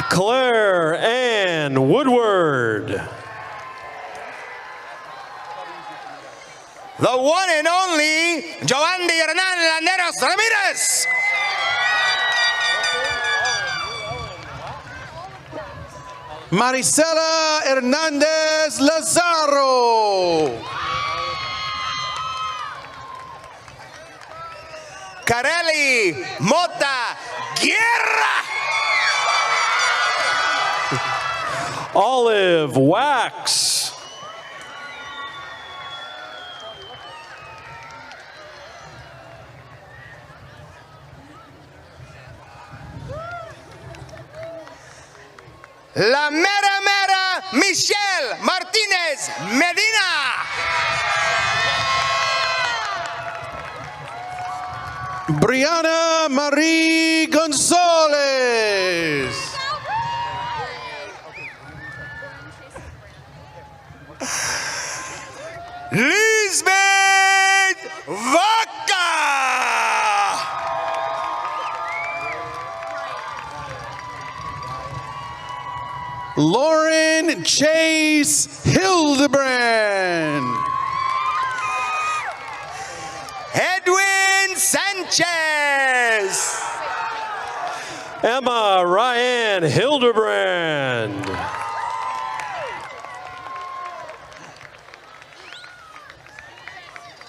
Claire Ann Woodward. The one and only Joandy Hernan Landeros Ramirez. Marisela Hernandez Lazaro. Carelli Mota Guerra. Olive Wax. La mera mera Michelle Martinez Medina. Brianna Marie Gonzalez. Lisbeth Vaca. Lauren Chase Hildebrand. Edwin Sanchez. Emma Ryan Hildebrand.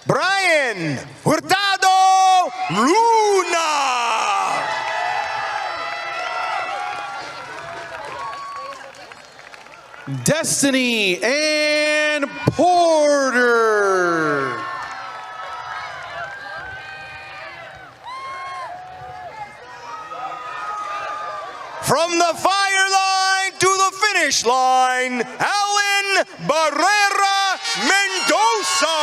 Brian Hurtado Luna. Destiny Ann Porter. From the fire line to the finish line, Alan Barrera Mendoza.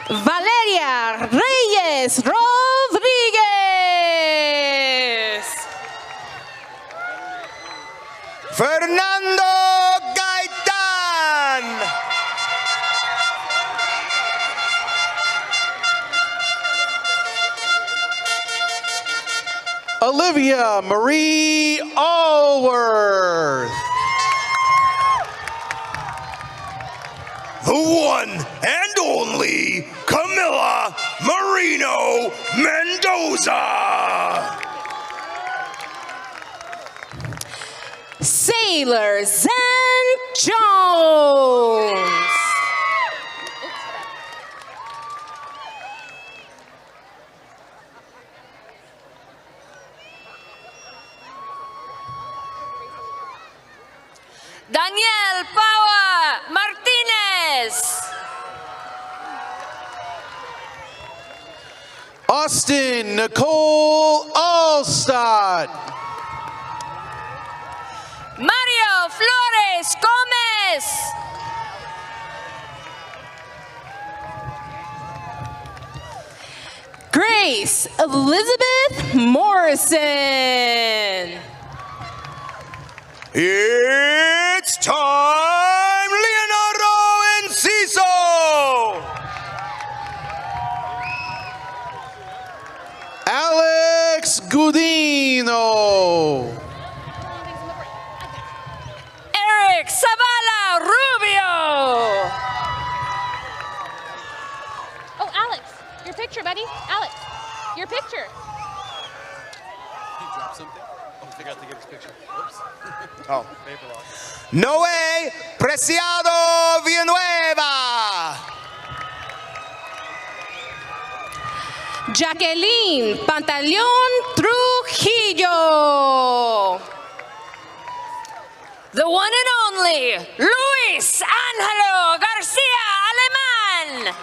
Valeria Reyes Rodríguez. Fernando Gaitán. Olivia Marie Allworth. The one and only Camila Marino Mendoza. Sailor Zen Jones. Daniel Paua Martinez. Austin Nicole Allstott. Mario Flores Gomez. Grace Elizabeth Morrison. It's time, Leonardo Enciso. Alex Gudino. Eric Zavala Rubio. Oh, Alex, your picture, buddy. Alex, your picture. He dropped something? Oh, I forgot to give his picture. Oops. Oh. Noé Preciado Villanueva. Jacqueline Pantaleon Trujillo. The one and only Luis Angelo Garcia Aleman.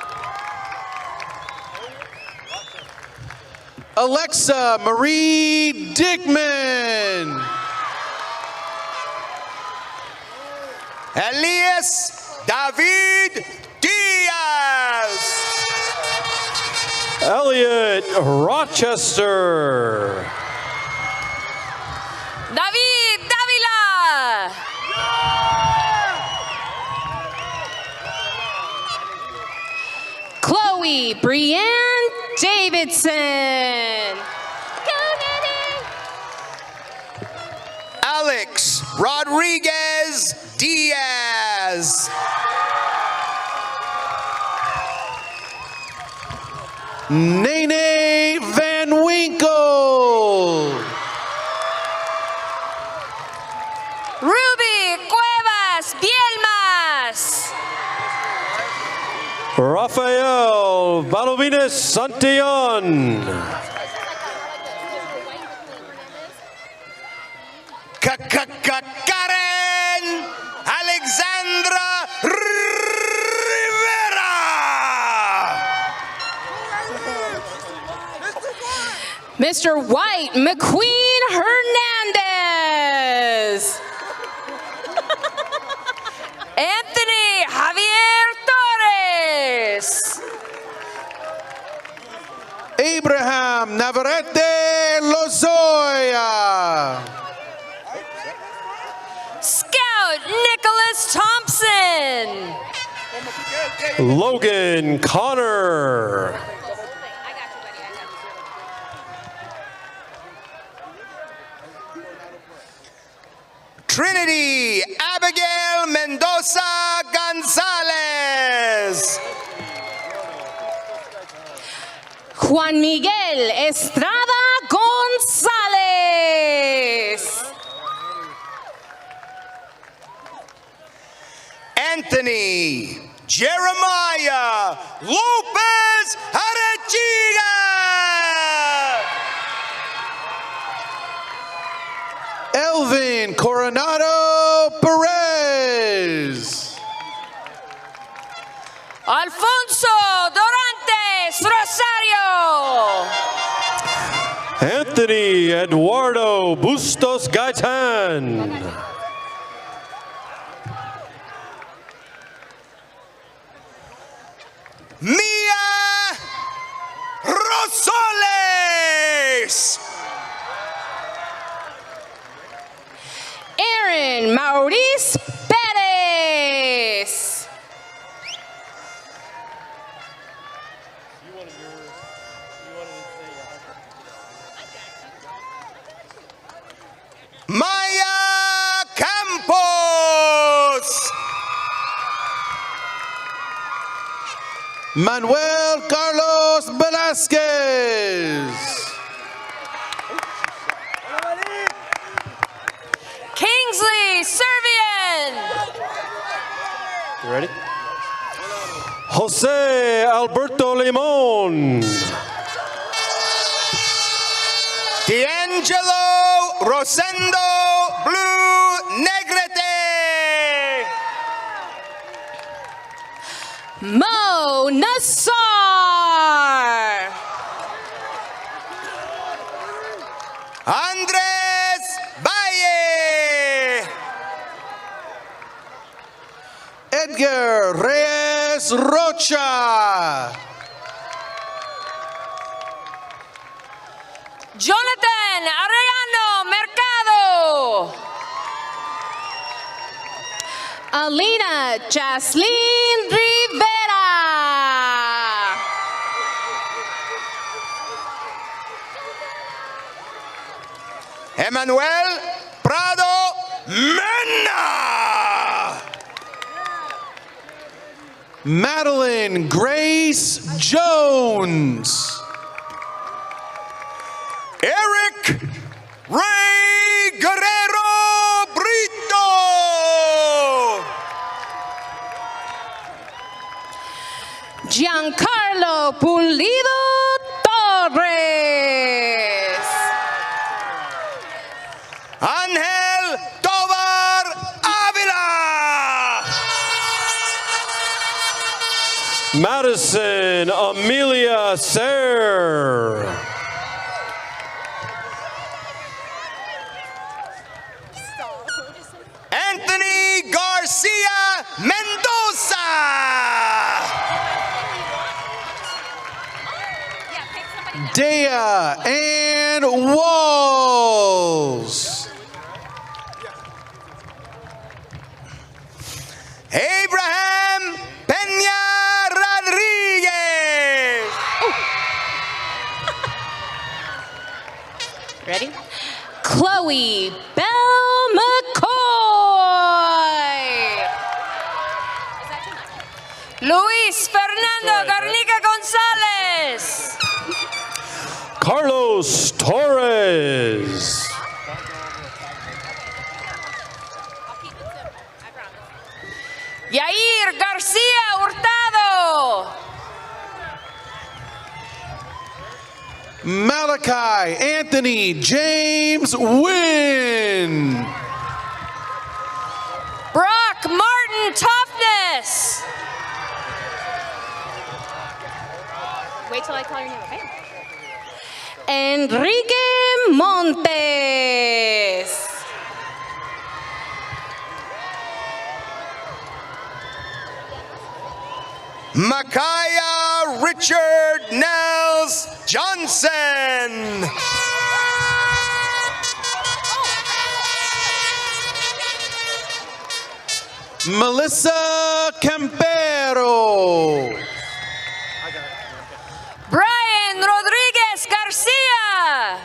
Alexa Marie Dickman. Elias David Diaz. Elliot Rochester. David Davila. Chloe Brienne Davidson. Alex Rodriguez Diaz. Nene Van Winkle. Ruby Cuevas Bielmas. Rafael Balovinas Santillan. Karen Alexandra Rivera. Mr. White McQueen Hernandez. Anthony Javier Torres. Abraham Navarrete Lozoya. Scout Nicholas Thompson. Logan Connor. Trinity Abigail Mendoza Gonzalez. Juan Miguel Estrada Gonzalez. Anthony Jeremiah Lopez Arechiga. Elvin Coronado Perez. Alfonso Dorantes Rosario. Anthony Eduardo Bustos Gaitan. Mia Rosales. Aaron Maurice Perez. Maya Campos. Manuel Carlos Velasquez. Kingsley ready? Jose Alberto Limon. D'Angelo Rosendo Blue Negrete. Mo Nassar. Andres Valle. Edgar Reyes Rocha. Jonathan Arellano Mercado. Alina Jaslyn Rivera. Emmanuel Prado Mena. Madeline Grace Jones. Eric Ray Guerrero Brito. Giancarlo Pulido Torres. Ángel Tobar Ávila. Madison Amelia Sayre. Anthony Garcia Mendoza. Dea Ann Walls. Abraham Peña Rodriguez. Ready? Chloe Bell McCoy. Luis Fernando Garnica Gonzalez. Carlos Torres. Yair Garcia Hurtado. Malachi Anthony James Wynn. Brock Martin Toughness. Wait till I call your name, okay? Enrique Montes. Micaiah Richard Nels Johnson. Melissa Campero. Brian Rodriguez Garcia.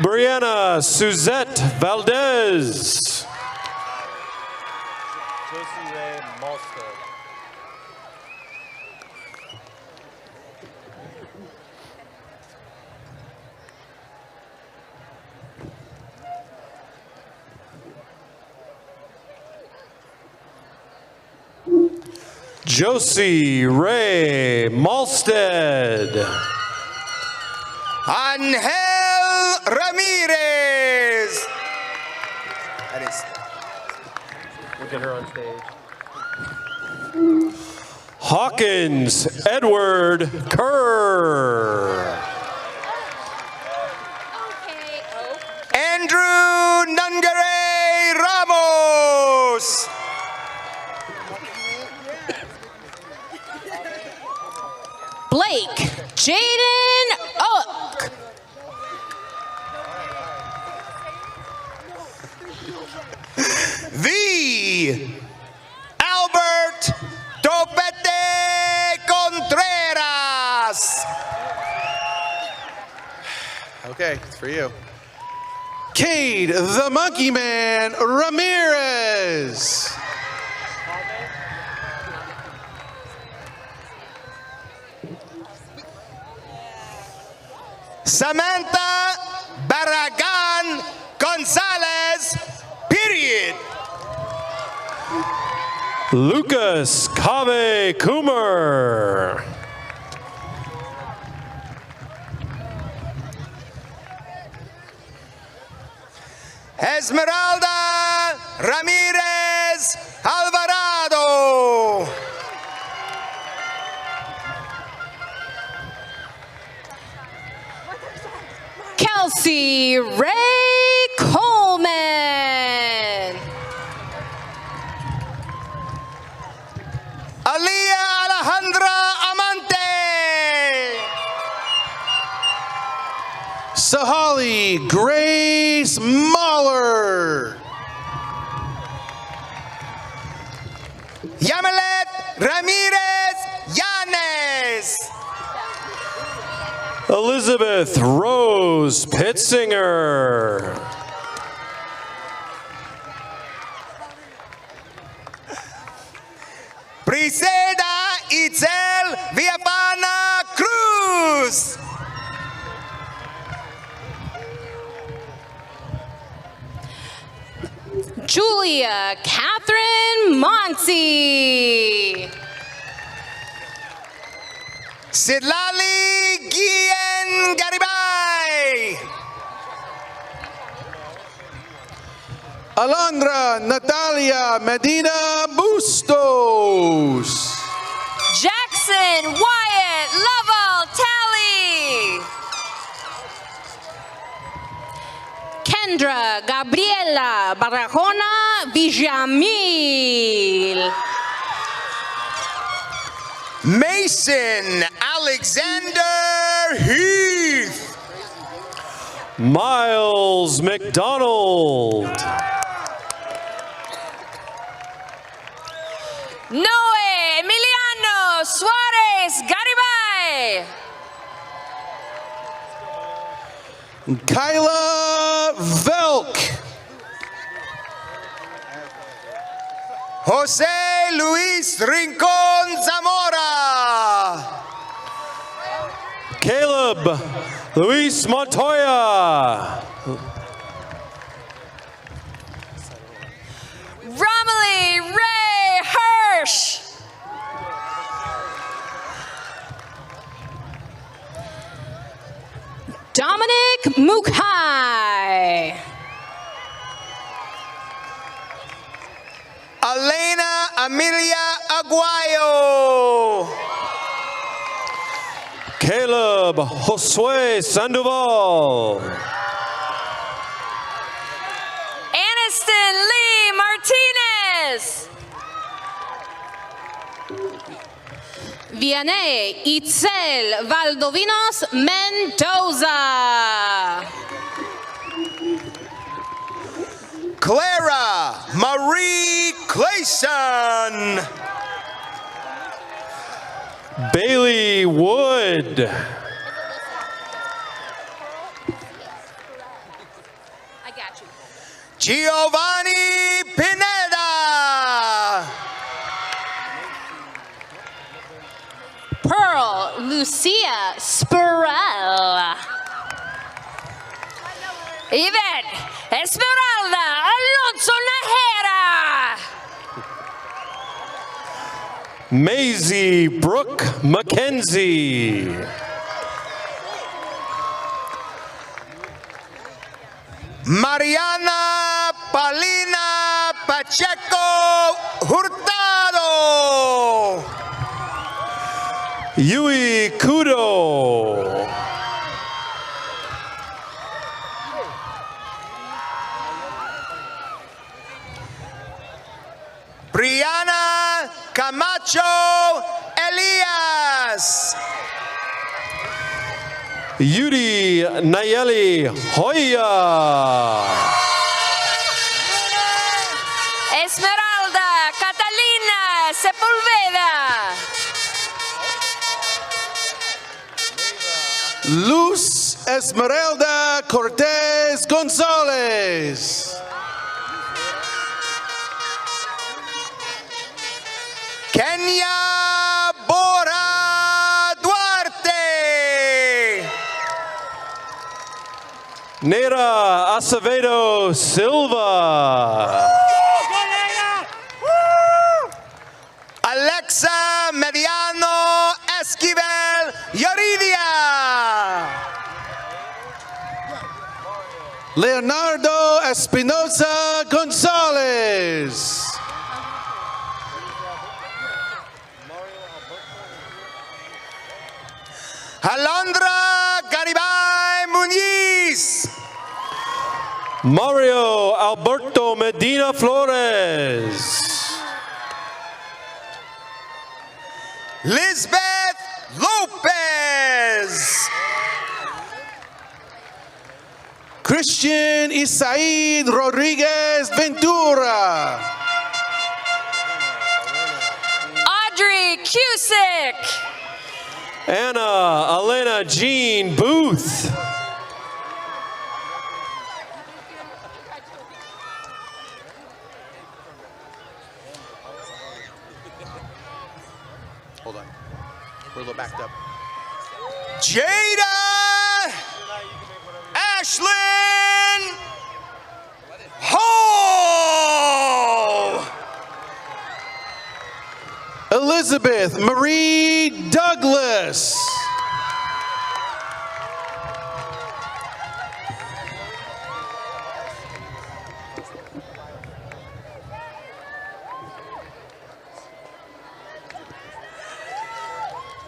Brianna Suzette Valdez. Josie Ray Malstead. Angel Ramirez. That is. We'll get her on stage. Hawkins Edward Kerr. Andrew Nungare Ramos. Blake Jaden Oak. The Albert Topete Contreras. Okay, it's for you. Cade the Monkey Man Ramirez. Samantha Barragan Gonzalez, period. Lucas Kave Coomer. Esmeralda Ramirez Alvarado. Kelsey Ray Coleman. Alia Alejandra Amante. Sahali Grace Mahler. Yamilet Ramirez Yanes. Elizabeth Rose Pitzinger. Briseda Itzel Villafana Cruz. Julia Catherine Monsi. Sidlali Guillen Garibay. Alondra Natalia Medina Bustos. Jackson Wyatt Lovell Talley. Kendra Gabriela Barahona Villamil. Mason Alexander Heath. Miles McDonald. Noe Emiliano Suarez Garibay. Kyla Velk. Jose Luis Rincon Zamora. Caleb Luis Montoya. Romilly Ray Hirsch. Dominic Mukai. Elena Amelia Aguayo. Caleb Josue Sandoval. Aniston Lee Martinez. Vianney Itzel Valdovinos Mendoza. Clara Marie Clayson. Bailey Wood. I got you. Giovanni Pineda. Pearl Lucia Spurrell. Yvette Esmeralda Alonso Najera. Maisie Brooke McKenzie. Mariana Paulina Pacheco Hurtado. Yui Kudo. Brianna Camacho Elias. Yudi Nayeli Hoya. Esmeralda Catalina Sepulveda. Luz Esmeralda Cortez Gonzalez. Kenya Bora Duarte. Nera Acevedo Silva. Leonardo Espinosa Gonzalez. Alondra Garibay Muniz. Mario Alberto Medina Flores. Lisbeth Lopez. Christian Isaid Rodriguez Ventura. Audrey Cusick. Anna Elena Jean Booth. Hold on. We're a little backed up. Jada Ashlyn Hall. Elizabeth Marie Douglas.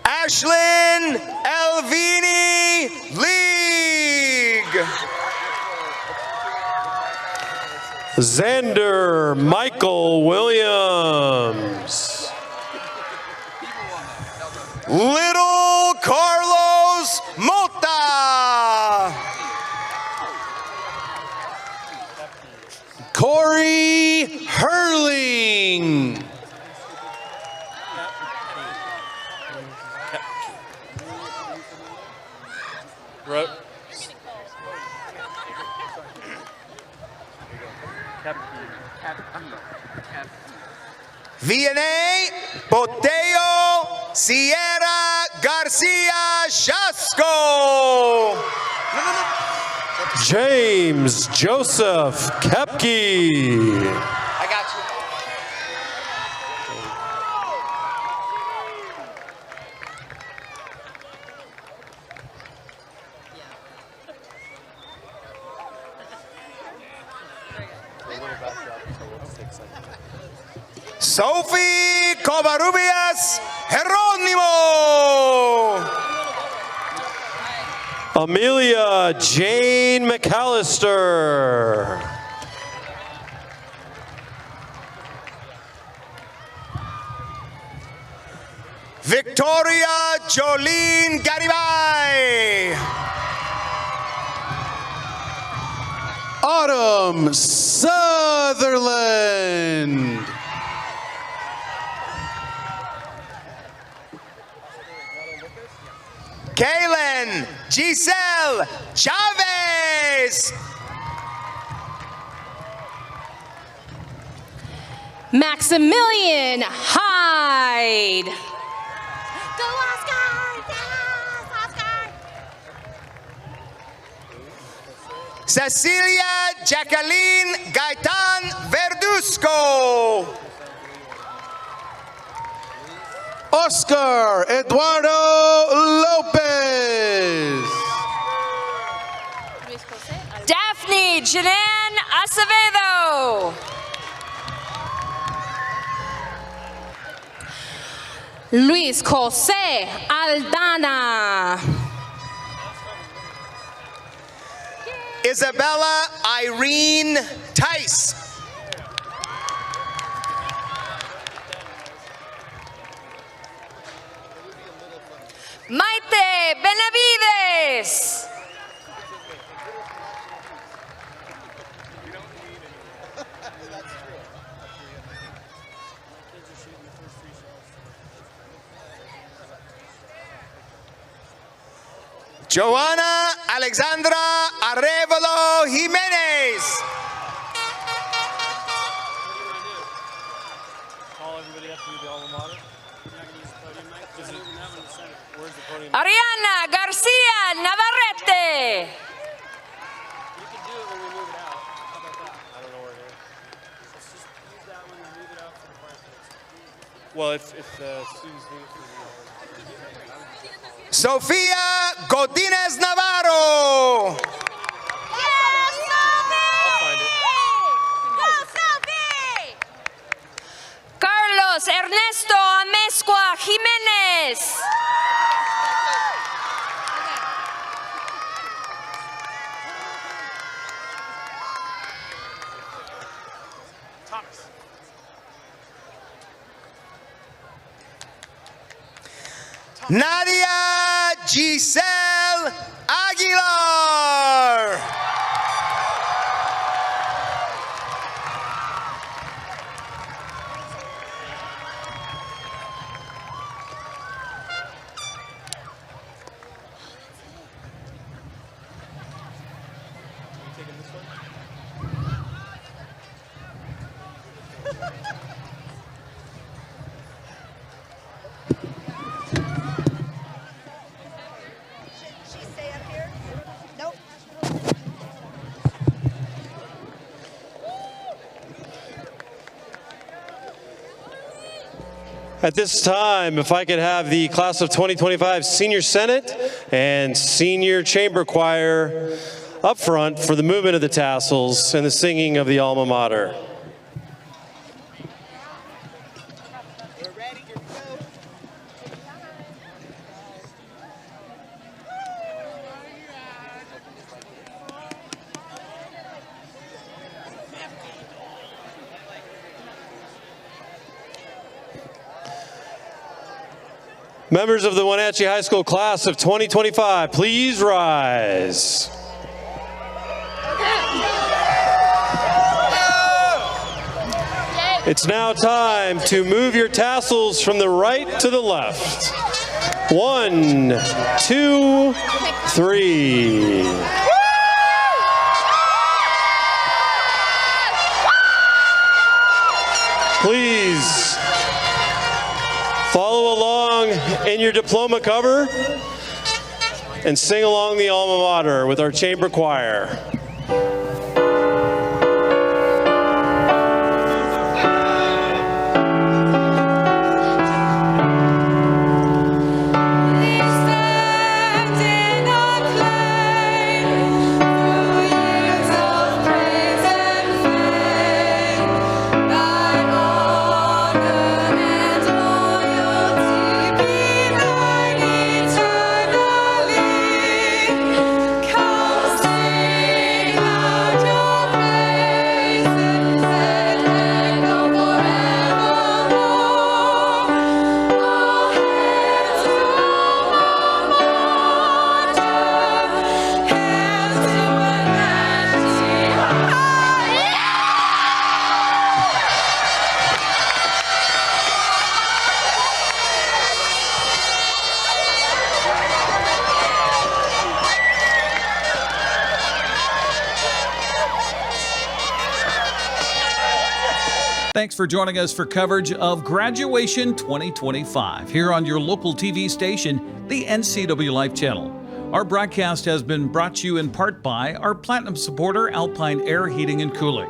Ashlyn Elvini League. Xander Michael Williams. Little Carlos Mota. Corey Hurling. Vianney Boteo Sierra Garcia Shasco. James Joseph Kepke. I got you. Sophie Covarrubias Jerónimo. Amelia Jane McAllister. Victoria Jolene Garibay. Autumn Sutherland. Kaylin Giselle Chavez. Maximilian Hyde. Go Oscar! Yes, Oscar! Cecilia Jacqueline Gaitan Verduzco. Oscar Eduardo Lopez. Daphne Janan Acevedo. Luis Jose Aldana. Isabella Irene Tice. Maite Benavides. Joanna Alexandra Arevalo Jimenez. Ariana Garcia Navarrete. Well, if students need Sofia Godinez Navarro. Yes, Carlos Ernesto Amezcua Jimenez. Nadia Giselle Aguilar. At this time, if I could have the class of 2025 Senior Senate and Senior Chamber Choir up front for the movement of the tassels and the singing of the alma mater. Members of the Wenatchee High School class of 2025, please rise. It's now time to move your tassels from the right to the left. 1, 2, 3. Please follow along in your diploma cover and sing along the alma mater with our chamber choir. Thanks for joining us for coverage of Graduation 2025 here on your local TV station, the NCWLIFE channel. Our broadcast has been brought to you in part by our Platinum supporter, Alpine Air Heating and Cooling.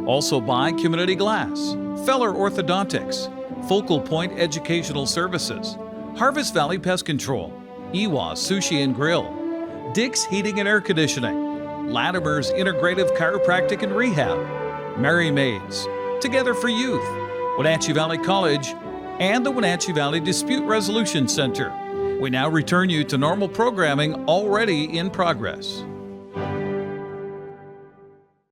Also by Community Glass, Feller Orthodontics, Focal Point Educational Services, Harvest Valley Pest Control, Iwa Sushi and Grill, Dick's Heating and Air Conditioning, Latimer's Integrative Chiropractic and Rehab, Mary Maids, Together for Youth, Wenatchee Valley College, and the Wenatchee Valley Dispute Resolution Center. We now return you to normal programming already in progress.